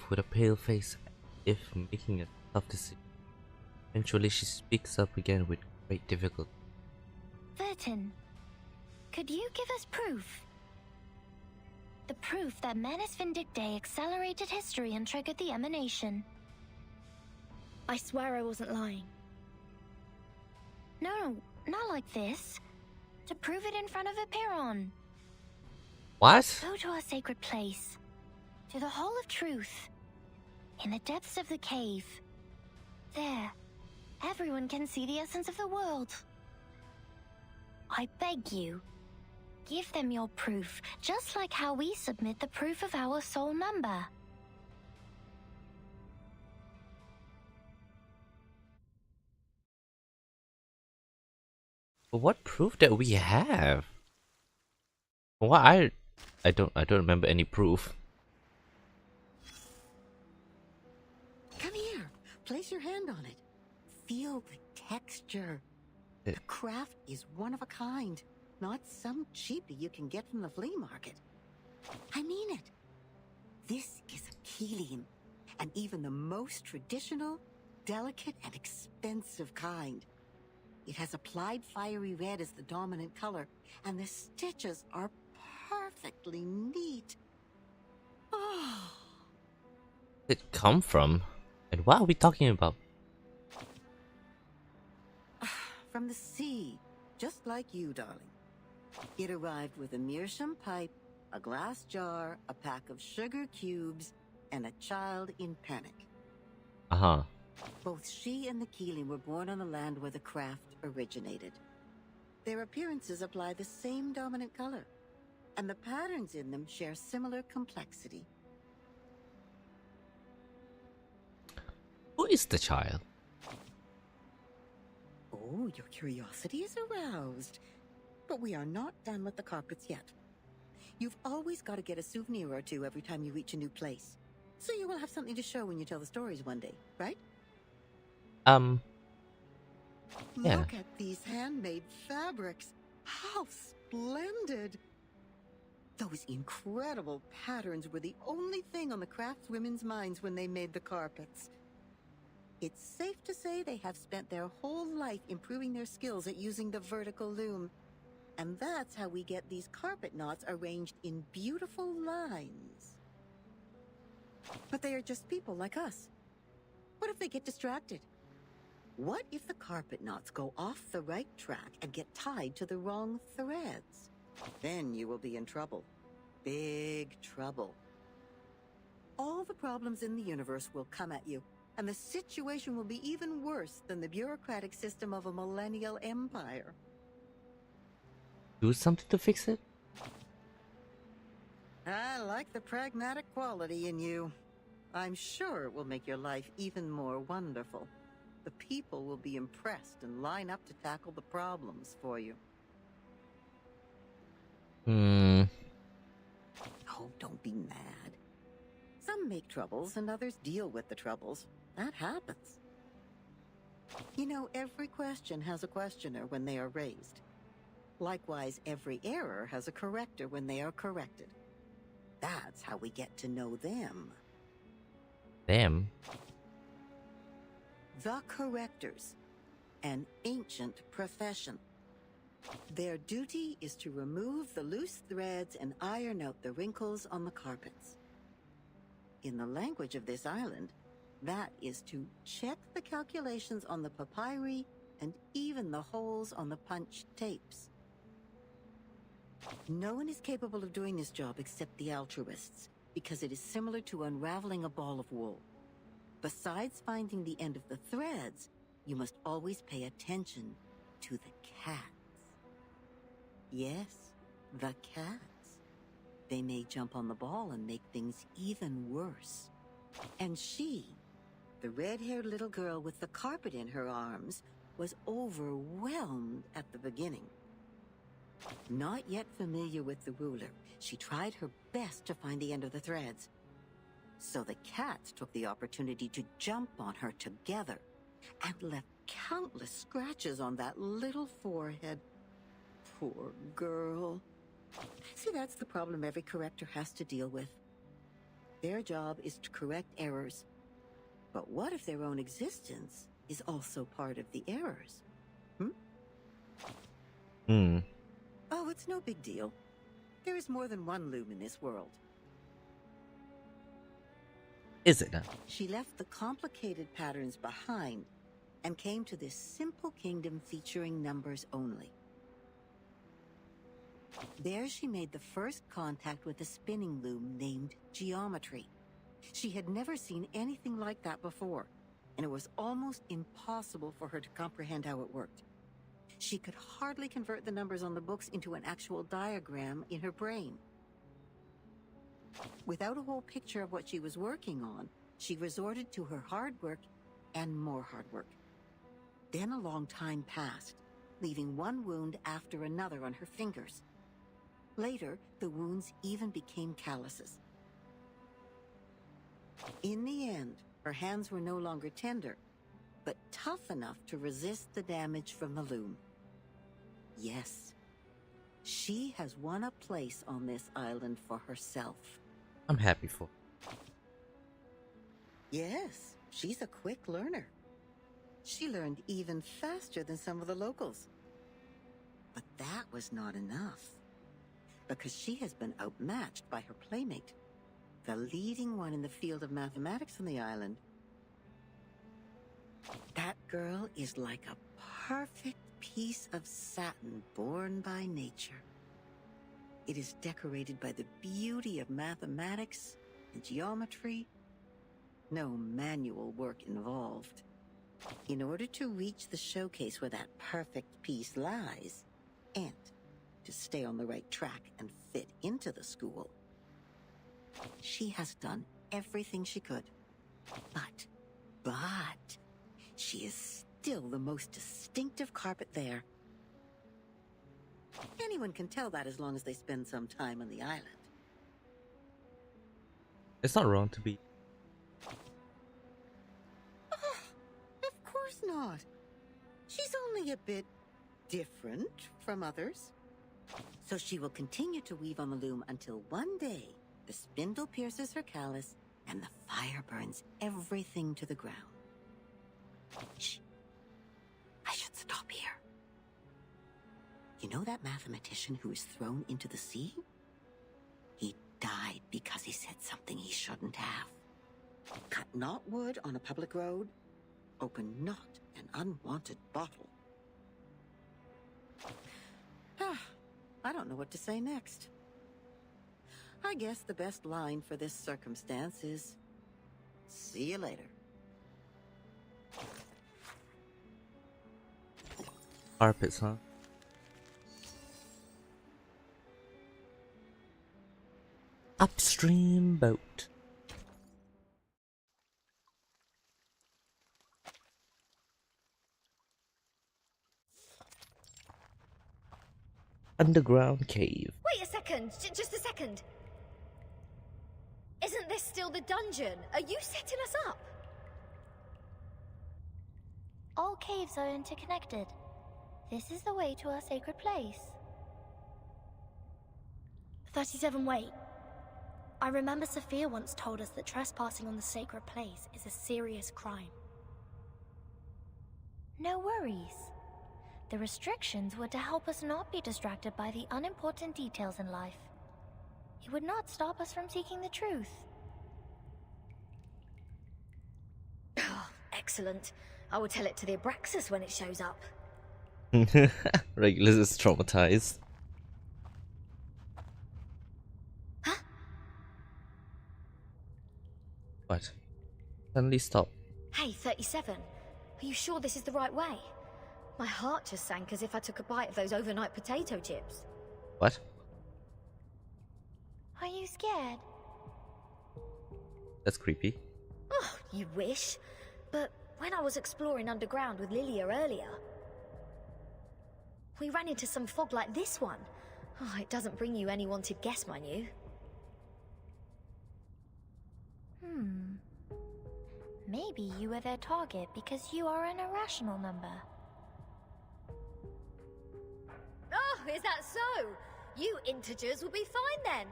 With a pale face, if making a tough decision. Eventually she speaks up again with great difficulty. Vertin, could you give us proof? The proof that Manus Vindictae accelerated history and triggered the emanation. I swear I wasn't lying. No, not like this. To prove it in front of Epiron. What? Go to our sacred place. To the Hall of Truth. In the depths of the cave. There, everyone can see the essence of the world. I beg you, give them your proof, just like how we submit the proof of our soul number. But what proof that we have? Well, I don't remember any proof. Come here. Place your hand on it. Feel the texture. The craft is one of a kind, not some cheapie you can get from the flea market. I mean it. This is a Keelium, and even the most traditional, delicate, and expensive kind. It has applied fiery red as the dominant color, and the stitches are perfectly neat. Oh. Where did it come from? And what are we talking about? From the sea, just like you, darling. It arrived with a meerschaum pipe, a glass jar, a pack of sugar cubes, and a child in panic. Uh-huh. Both she and the Keeling were born on the land where the craft originated. Their appearances apply the same dominant color, and the patterns in them share similar complexity. Who is the child? Oh, your curiosity is aroused. But we are not done with the carpets yet. You've always got to get a souvenir or two every time you reach a new place. So you will have something to show when you tell the stories one day, right? Yeah. Look at these handmade fabrics. How splendid! Those incredible patterns were the only thing on the craftswomen's minds when they made the carpets. It's safe to say they have spent their whole life improving their skills at using the vertical loom. And that's how we get these carpet knots arranged in beautiful lines. But they are just people like us. What if they get distracted? What if the carpet knots go off the right track and get tied to the wrong threads? Then you will be in trouble. Big trouble. All the problems in the universe will come at you, and the situation will be even worse than the bureaucratic system of a millennial empire. Do something to fix it? I like the pragmatic quality in you. I'm sure it will make your life even more wonderful. The people will be impressed and line up to tackle the problems for you. Oh, don't be mad. Some make troubles and others deal with the troubles. That happens. You know, every question has a questioner when they are raised. Likewise, every error has a corrector when they are corrected. That's how we get to know them. Them? The correctors, an ancient profession. Their duty is to remove the loose threads and iron out the wrinkles on the carpets. In the language of this island, that is to check the calculations on the papyri and even the holes on the punched tapes. No one is capable of doing this job except the altruists, because it is similar to unraveling a ball of wool. Besides finding the end of the threads, you must always pay attention to the cats. Yes, the cats. They may jump on the ball and make things even worse. And she, the red-haired little girl with the carpet in her arms, was overwhelmed at the beginning. Not yet familiar with the ruler, she tried her best to find the end of the threads. So the cats took the opportunity to jump on her together and left countless scratches on that little forehead. Poor girl. See, that's the problem every corrector has to deal with. Their job is to correct errors. But what if their own existence is also part of the errors? Oh, it's no big deal. There is more than one loom in this world. Is it now? She left the complicated patterns behind and came to this simple kingdom featuring numbers only. There she made the first contact with a spinning loom named geometry. She had never seen anything like that before, and it was almost impossible for her to comprehend how it worked. She could hardly convert the numbers on the books into an actual diagram in her brain. Without a whole picture of what she was working on, she resorted to her hard work and more hard work. Then a long time passed, leaving one wound after another on her fingers. Later, the wounds even became calluses. In the end, her hands were no longer tender, but tough enough to resist the damage from the loom. Yes, she has won a place on this island for herself. I'm happy for. Yes, she's a quick learner. She learned even faster than some of the locals. But that was not enough, because she has been outmatched by her playmate, the leading one in the field of mathematics on the island. That girl is like a perfect piece of satin born by nature. It is decorated by the beauty of mathematics and geometry. No manual work involved. In order to reach the showcase where that perfect piece lies, and to stay on the right track and fit into the school, she has done everything she could. But, she is still the most distinctive carpet there. Anyone can tell that as long as they spend some time on the island. It's not wrong to be. Of course not. She's only a bit different from others. So she will continue to weave on the loom until one day the spindle pierces her callus and the fire burns everything to the ground. Shh. I should stop here. You know that mathematician who was thrown into the sea? He died because he said something he shouldn't have. Cut not wood on a public road. Open not an unwanted bottle. I don't know what to say next. I guess the best line for this circumstance is, see you later. Carpets, huh? Upstream boat. Underground cave. Wait a second, just a second. Isn't this still the dungeon? Are you setting us up? All caves are interconnected. This is the way to our sacred place. 37, wait. I remember Sophia once told us that trespassing on the sacred place is a serious crime. No worries. The restrictions were to help us not be distracted by the unimportant details in life. It would not stop us from seeking the truth. Oh, excellent. I will tell it to the Abraxas when it shows up. Regulus is traumatized. Huh? What? suddenly stop. Hey, 37. Are you sure this is the right way? My heart just sank as if I took a bite of those overnight potato chips. What? Are you scared? That's creepy. Oh, you wish. But when I was exploring underground with Lilia earlier, we ran into some fog like this one. Oh, it doesn't bring you any wanted guess, mind you. Maybe you were their target because you are an irrational number. Oh, is that so? You integers will be fine then.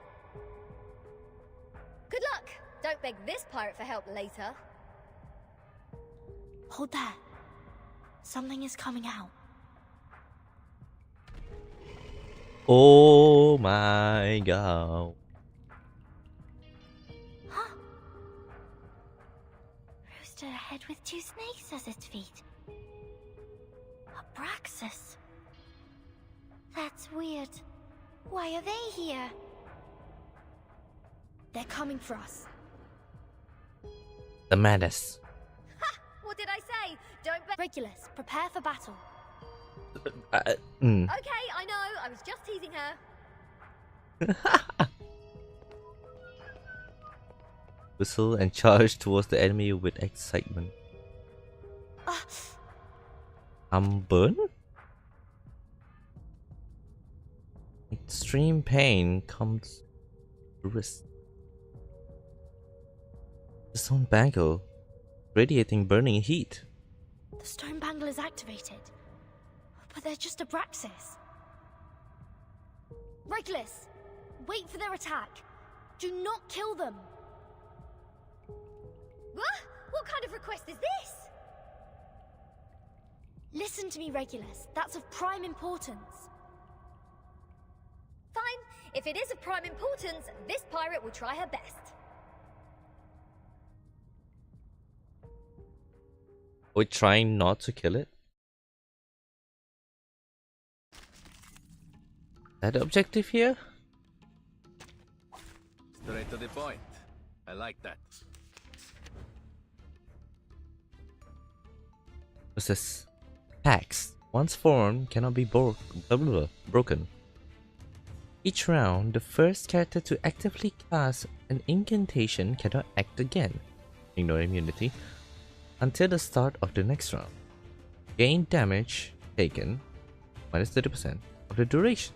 Good luck. Don't beg this pirate for help later. Hold that. Something is coming out. Oh my god. Rooster ahead with two snakes as its feet. Abraxas. That's weird. Why are they here? They're coming for us. The madness. Ha! What did I say? Don't Regulus, prepare for battle. Okay, I know. I was just teasing her. Whistle and charge towards the enemy with excitement. Burn? Extreme pain comes to wrist. The stone bangle, radiating burning heat. The stone bangle is activated. But they're just Abraxas. Regulus, wait for their attack. Do not kill them. What kind of request is this? Listen to me, Regulus. That's of prime importance. Fine. If it is of prime importance, this pirate will try her best. We're trying not to kill it. Is that the objective here? Straight to the point. I like that. What's this? Hacks. Once formed, cannot be broken. Each round, the first character to actively cast an incantation cannot act again. Ignore immunity. Until the start of the next round. Gain damage taken minus 30% of the duration.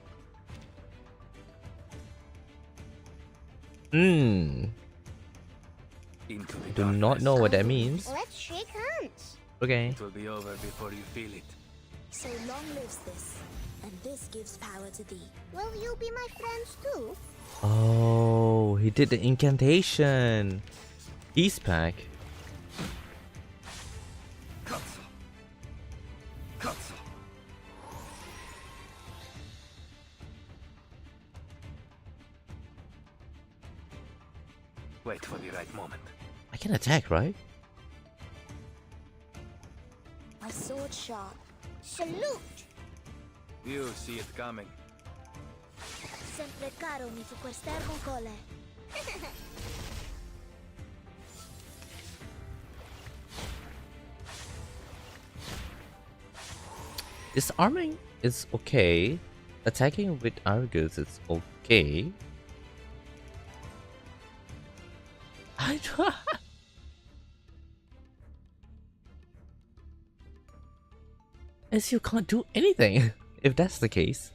Do not know what that means. Let's shake hands. Okay. It will be over before you feel it. So long lives this, and this gives power to thee. Will you be my friends too? Oh, he did the incantation. Peace pack. Wait for the right moment. I can attack, right? My sword sharp. Salute! You see it coming. Sempre caro mi fu quest'ermo cole. Disarming is okay. Attacking with Argus is okay. I try. As you can't do anything. If that's the case,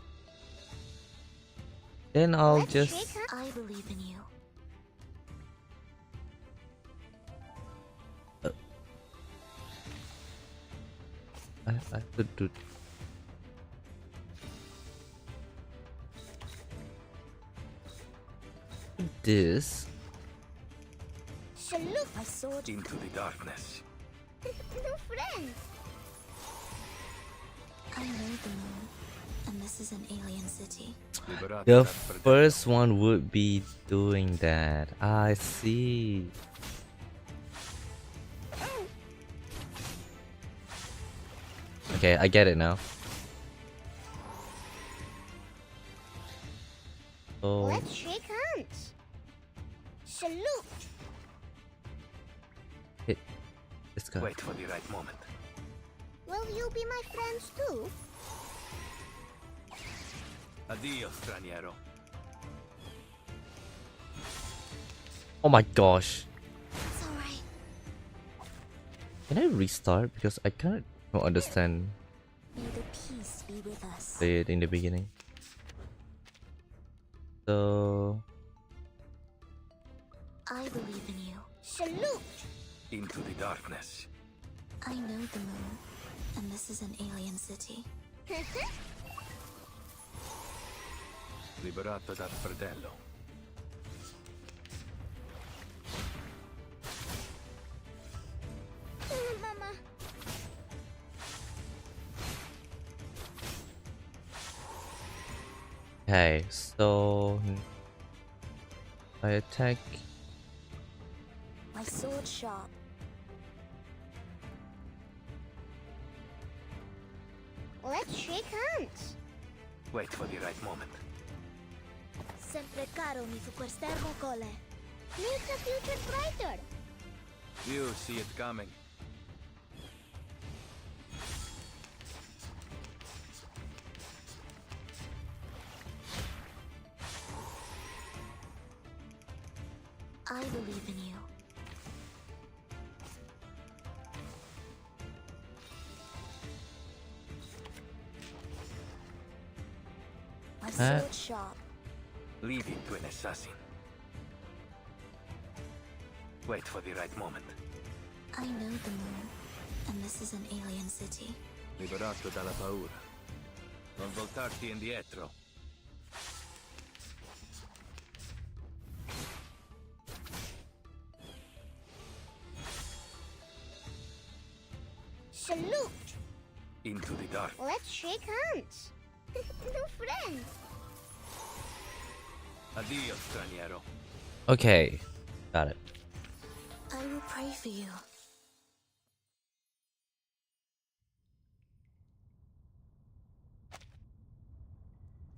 then I'll just. I believe in you. I could do. This. Salute my sword. Into the darkness. No friends. I know the moon, and this is an alien city. The first one would be doing that. I see. Okay, I get it now. Oh. Let's shake hands. Salute. hit this guy. Wait for the right moment. Will you be my friends too? Addio, straniero. Oh my gosh. It's alright. Can I restart? Because I can't understand May the peace be with us. it in the beginning. So I believe in you. Salute! Into the darkness. I know the moon, and this is an alien city. Liberato dal fratello. Mama. okay, so I attack. My sword sharp. Let's shake hands. Wait for the right moment. Sempre caro mi fu quest'ermo cole. Makes the future brighter. You see it coming. I believe in you. My sword sharp. Leave it to an assassin. Wait for the right moment. I know the moon, and this is an alien city. Liberato dalla paura. Non voltarti indietro. Salute! Into the dark. Let's shake hands. New friends. Addio, straniero. Okay, got it. I will pray for you.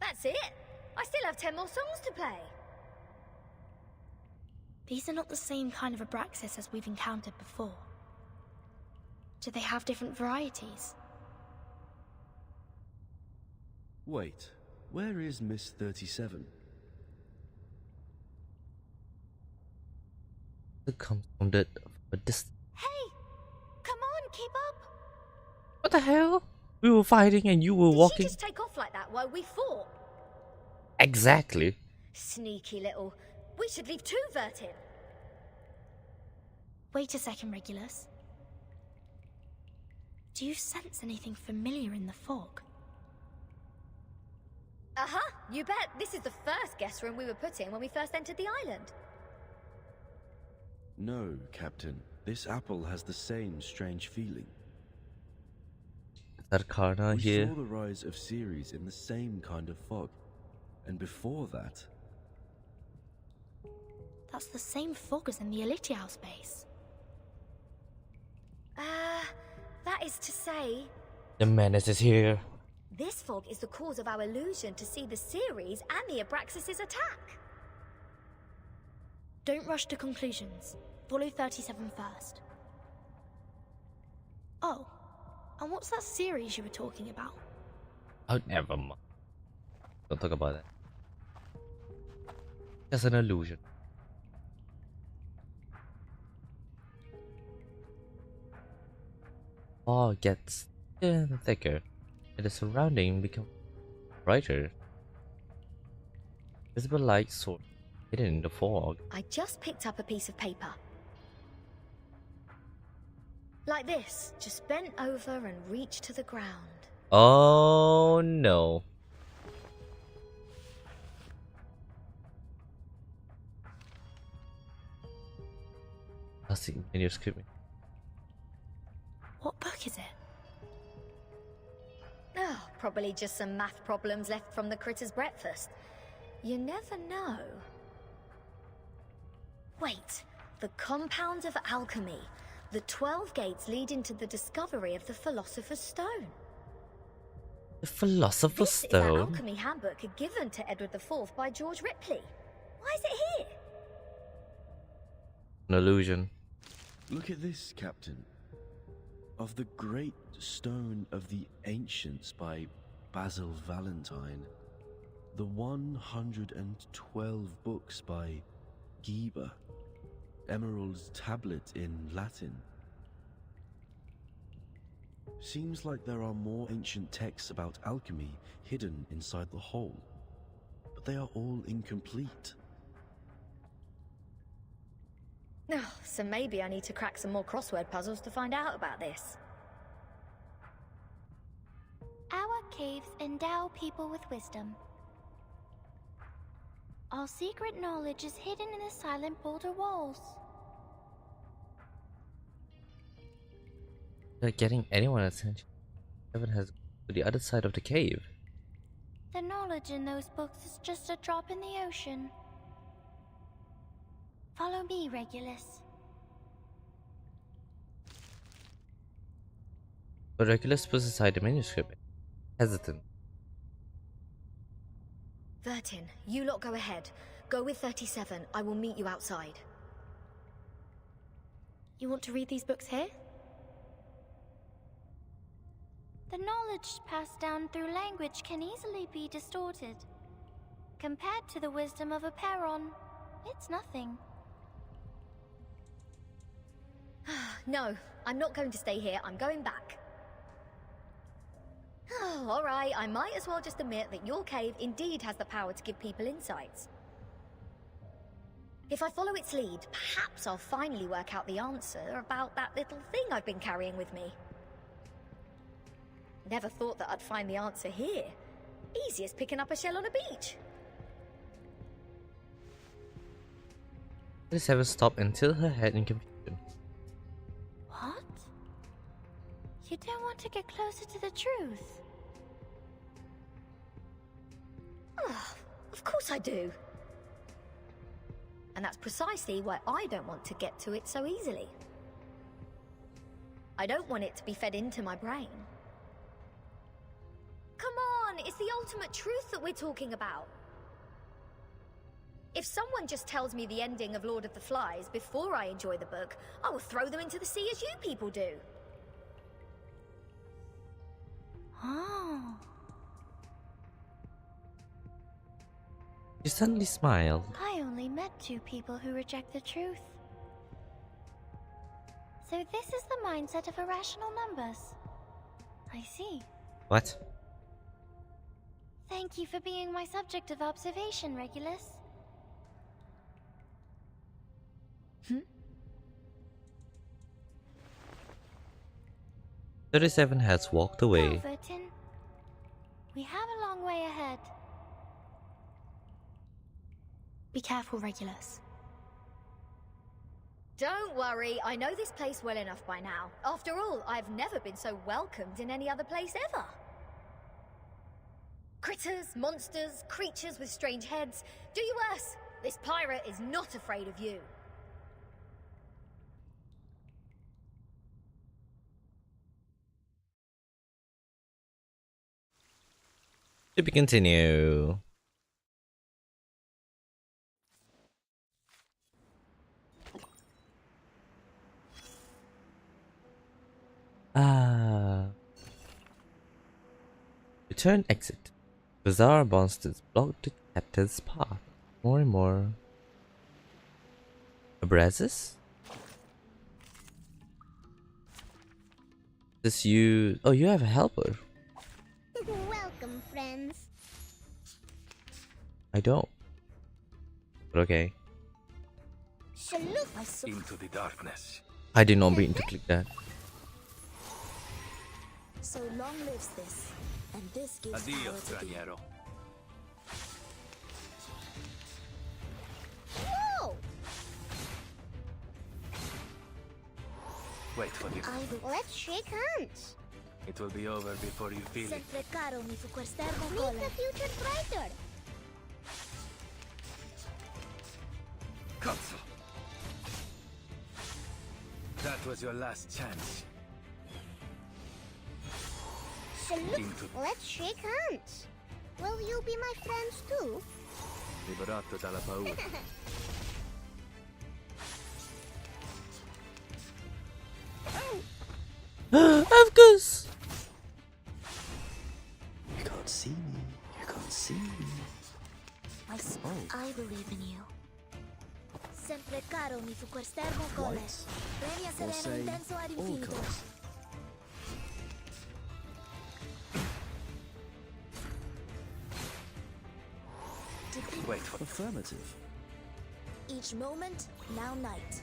That's it. I still have 10 more songs to play. These are not the same kind of Abraxas as we've encountered before. Do they have different varieties? Wait, where is Miss 37? It comes from the distance. Hey! Come on, keep up! What the hell? We were fighting and you were Did walking. she just take off like that while we fought? Exactly. Sneaky little. We should leave two Vert in. Wait a second, Regulus. Do you sense anything familiar in the fog? Uh-huh, you bet. This is the first guest room we were put in when we first entered the island. No, Captain. This apple has the same strange feeling. Is that Karna We here? saw the rise of Ceres in the same kind of fog. And before that... That's the same fog as in the Elitial space. That is to say, The menace is here. this fog is the cause of our illusion to see the Ceres and the Abraxas' attack. Don't rush to conclusions. Follow 37 first. Oh, and what's that series you were talking about? Oh, never mind. Don't talk about that. Just an illusion. Fog gets thin and thicker, and the surrounding becomes brighter. Visible light source hidden in the fog. I just picked up a piece of paper. Like this, just bent over and reached to the ground. Oh no. I'll see. Can you script me? What book is it? Oh, probably just some math problems left from the critter's breakfast. You never know. Wait, the compound of alchemy. The 12 gates leading to the discovery of the Philosopher's Stone. The Philosopher's This is an Stone? alchemy handbook given to Edward IV by George Ripley. Why is it here? An illusion. Look at this, Captain. Of the Great Stone of the Ancients by Basil Valentine. The 112 books by Geber. Emerald's Tablet in Latin. Seems like there are more ancient texts about alchemy hidden inside the whole, but they are all incomplete. Oh, so maybe I need to crack some more crossword puzzles to find out about this. Our caves endow people with wisdom. All secret knowledge is hidden in the silent boulder walls. Not getting anyone's attention. Evan has gone to the other side of the cave. The knowledge in those books is just a drop in the ocean. Follow me, Regulus. But Regulus puts aside the manuscript, hesitant. Vertin, you lot go ahead. Go with 37. I will meet you outside. You want to read these books here? The knowledge passed down through language can easily be distorted. Compared to the wisdom of a Perron, it's nothing. No, I'm not going to stay here. I'm going back. Oh, all right, I might as well just admit that your cave indeed has the power to give people insights. If I follow its lead, perhaps I'll finally work out the answer about that little thing I've been carrying with me. Never thought that I'd find the answer here. Easy as picking up a shell on a beach. 37 stopped and tilted her head in confusion. What? You don't want to get closer to the truth? Oh, of course I do. And that's precisely why I don't want to get to it so easily. I don't want it to be fed into my brain. Come on, it's the ultimate truth that we're talking about. If someone just tells me the ending of Lord of the Flies before I enjoy the book, I will throw them into the sea as you people do. Oh. She suddenly smiled. I only met 2 people who reject the truth. So this is the mindset of irrational numbers. I see. What? Thank you for being my subject of observation, Regulus. 37 has walked away. Vertin, we have a long way ahead. Be careful, Regulus. Don't worry, I know this place well enough by now. After all, I've never been so welcomed in any other place ever. Critters, monsters, creatures with strange heads. Do you worse. This pirate is not afraid of you. To be continue. Return exit. Bizarre monsters block the captain's path. More and more. Abrazes? This you... Oh, you have a helper. Welcome, friends. I don't. But okay. Into the darkness. I did not mean to click that. So long lives this, and this gives Addio, power to thee. straniero. Whoa! Wait for the... Let's shake hands. It will be over before you feel it. Sempre caro mi fu quest'ermo colle. Make the future brighter. Cazzo. That was your last chance. Let's shake hands. Will you be my friends too? Liberato dalla paura. Of course. You can't see me. You can't see me. I believe in you. Sempre caro mi fu quest'ermo cole. Premia Or sereno say intenso ad all infinito. colours. Wait for Affirmative. Each moment, now night.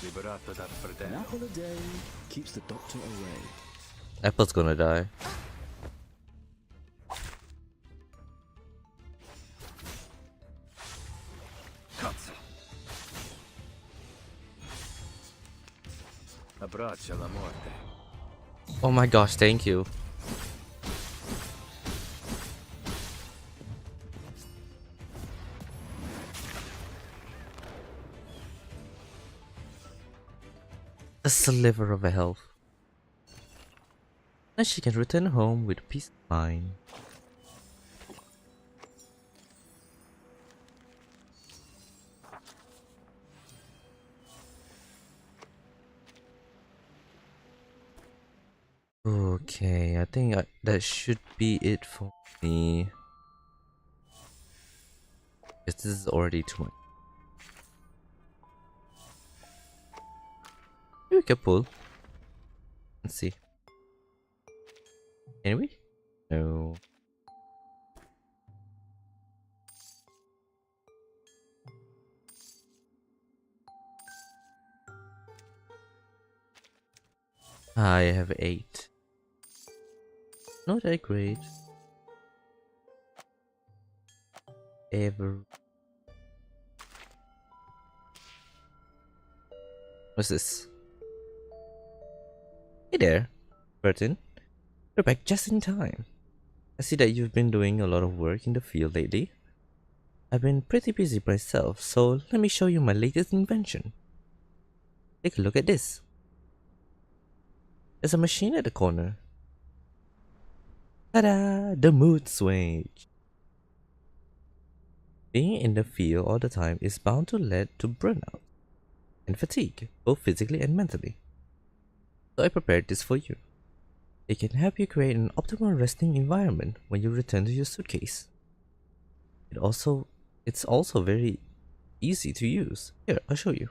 Liberato dal An fratello. apple a day keeps the doctor away. Apple's gonna die. Cazzo. Abbraccia la morte. Oh my gosh, thank you. A sliver of health. Then she can return home with peace of mind. Okay, I think that should be it for me. Yes, this is already too much. Maybe we can pull. Let's see. Can we? No. I have 8. Not that great. Ever. What's this? Hey there, Burton. You're back just in time. I see that you've been doing a lot of work in the field lately. I've been pretty busy myself, so let me show you my latest invention. Take a look at this. There's a machine at the corner. Ta-da! The mood switch. Being in the field all the time is bound to lead to burnout and fatigue, both physically and mentally. So I prepared this for you. It can help you create an optimal resting environment when you return to your suitcase. It's also very easy to use. Here, I'll show you.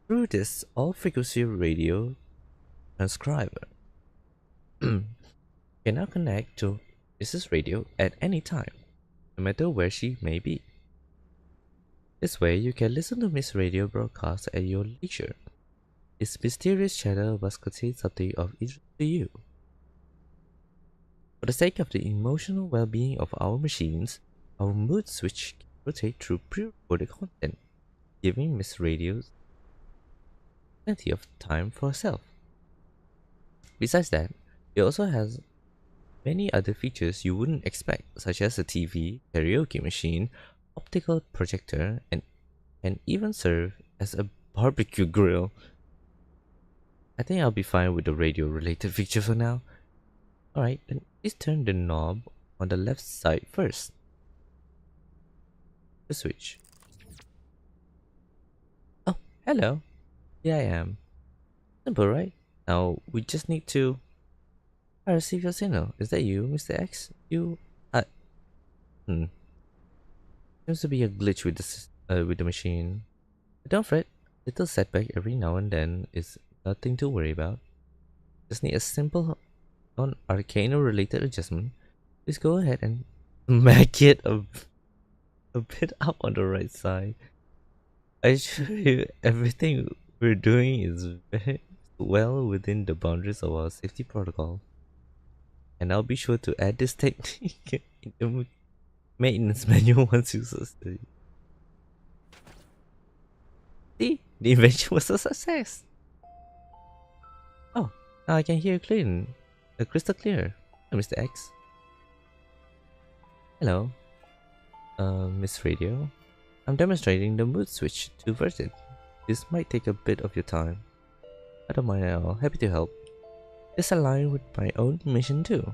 Through this all-frequency radio transcriber, you can now connect to Mrs. Radio at any time, no matter where she may be. This way, you can listen to Miss Radio broadcast at your leisure. This mysterious chatter must contain something of interest to you. For the sake of the emotional well-being of our machines, our mood switch can rotate through pre-recorded content, giving Miss Radio plenty of time for herself. Besides that, it also has many other features you wouldn't expect, such as a TV, karaoke machine, optical projector, and can even serve as a barbecue grill. I think I'll be fine with the radio related feature for now. Alright, then please turn the knob on the left side first. The switch. Oh, hello. Here I am. Simple, right? Now we just need to... I received your signal. Is that you, Mr. X? You... Seems to be a glitch with the machine. But don't fret. Little setback every now and then is nothing to worry about. Just need a simple non-arcano related adjustment. Please go ahead and smack it a bit up on the right side. I assure you everything we're doing is very well within the boundaries of our safety protocol. And I'll be sure to add this technique in the maintenance manual once you succeed. See, the invention was a success. Oh, now I can hear you clearly. Crystal clear. Hello, Mr. X. Hello. Miss Radio. I'm demonstrating the mood switch to Verted. This might take a bit of your time. I don't mind at all. Happy to help. It's aligned with my own mission too.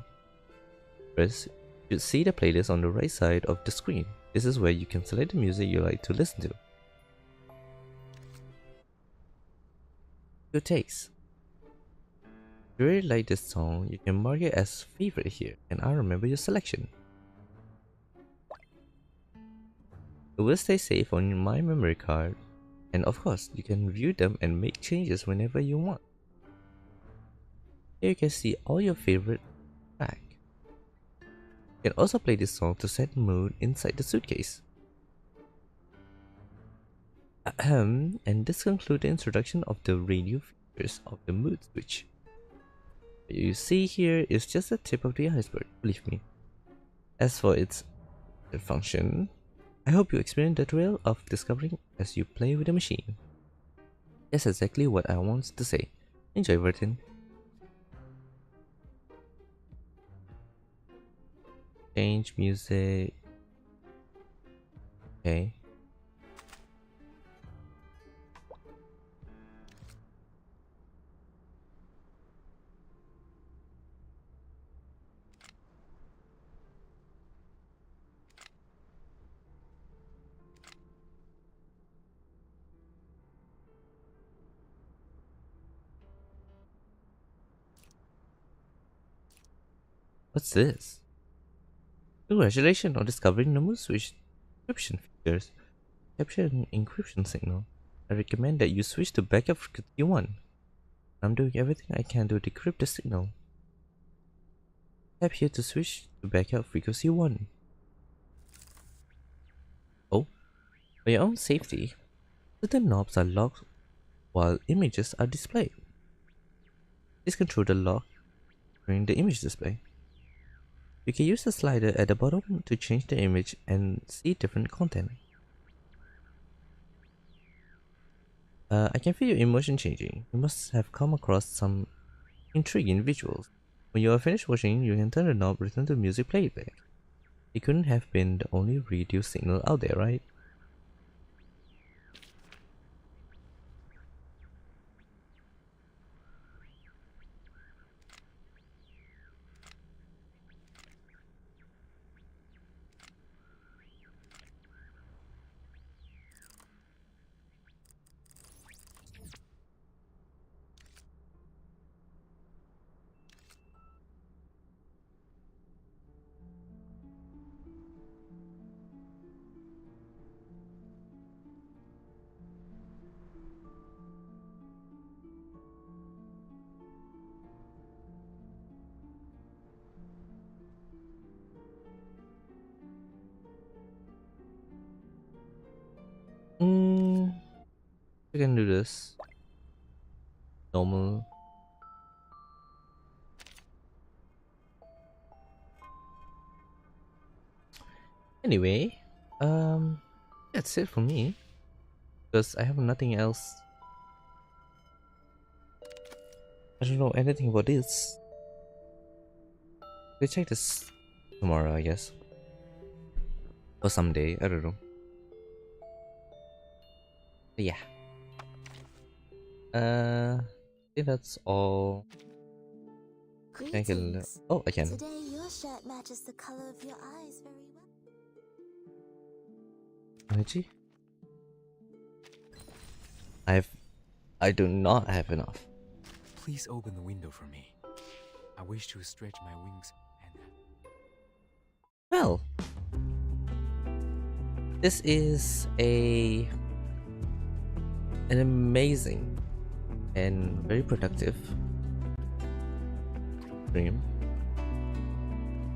First, you should see the playlist on the right side of the screen. This is where you can select the music you like to listen to. Your taste. If you really like this song, you can mark it as favorite here, and I'll remember your selection. It will stay safe on my memory card, and of course, you can view them and make changes whenever you want. Here you can see all your favorite track. You can also play this song to set mood inside the suitcase. And this concludes the introduction of the radio features of the mood switch. What you see here is just the tip of the iceberg, believe me. As for its function, I hope you experience the thrill of discovering as you play with the machine. That's exactly what I want to say. Enjoy, Vertin. Change music. Okay. What's this? Congratulations on discovering the mood switch encryption features. Capture an encryption signal. I recommend that you switch to backup frequency 1. I'm doing everything I can to decrypt the signal. Tap here to switch to backup frequency 1. Oh, for your own safety, certain knobs are locked while images are displayed. Please control the lock during the image display. You can use the slider at the bottom to change the image and see different content. I can feel your emotion changing. You must have come across some intriguing visuals. When you are finished watching, you can turn the knob, return to music playback. It couldn't have been the only radio signal out there, right? We can do this. Normal. Anyway, that's it for me. Because I have nothing else. I don't know anything about this. We'll check this tomorrow, I guess. Or someday, I don't know. But yeah. I think that's all. I can. Oh, I can. Today your shirt matches the color of your eyes very well. Energy? I do not have enough. Please open the window for me. I wish to stretch my wings and... Well, this is an amazing and very productive stream.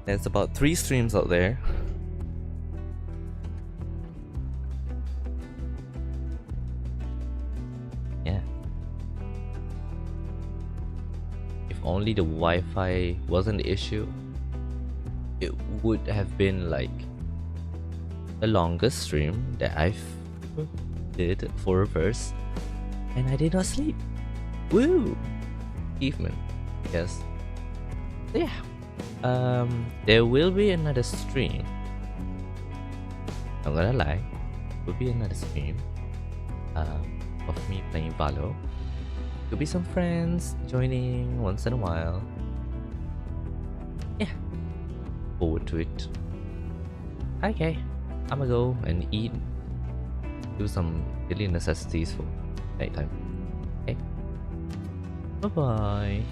There's about 3 streams out there. Yeah. If only the Wi-Fi wasn't the issue, it would have been like the longest stream that I've did for reverse, and I did not sleep. Woo! Achievement, yes. So yeah, there will be another stream. I'm gonna lie, there will be another stream of me playing Valo. Could be some friends joining once in a while. Yeah. forward to it. Okay, I'm gonna go and eat, do some daily necessities for nighttime. Okay, bye bye.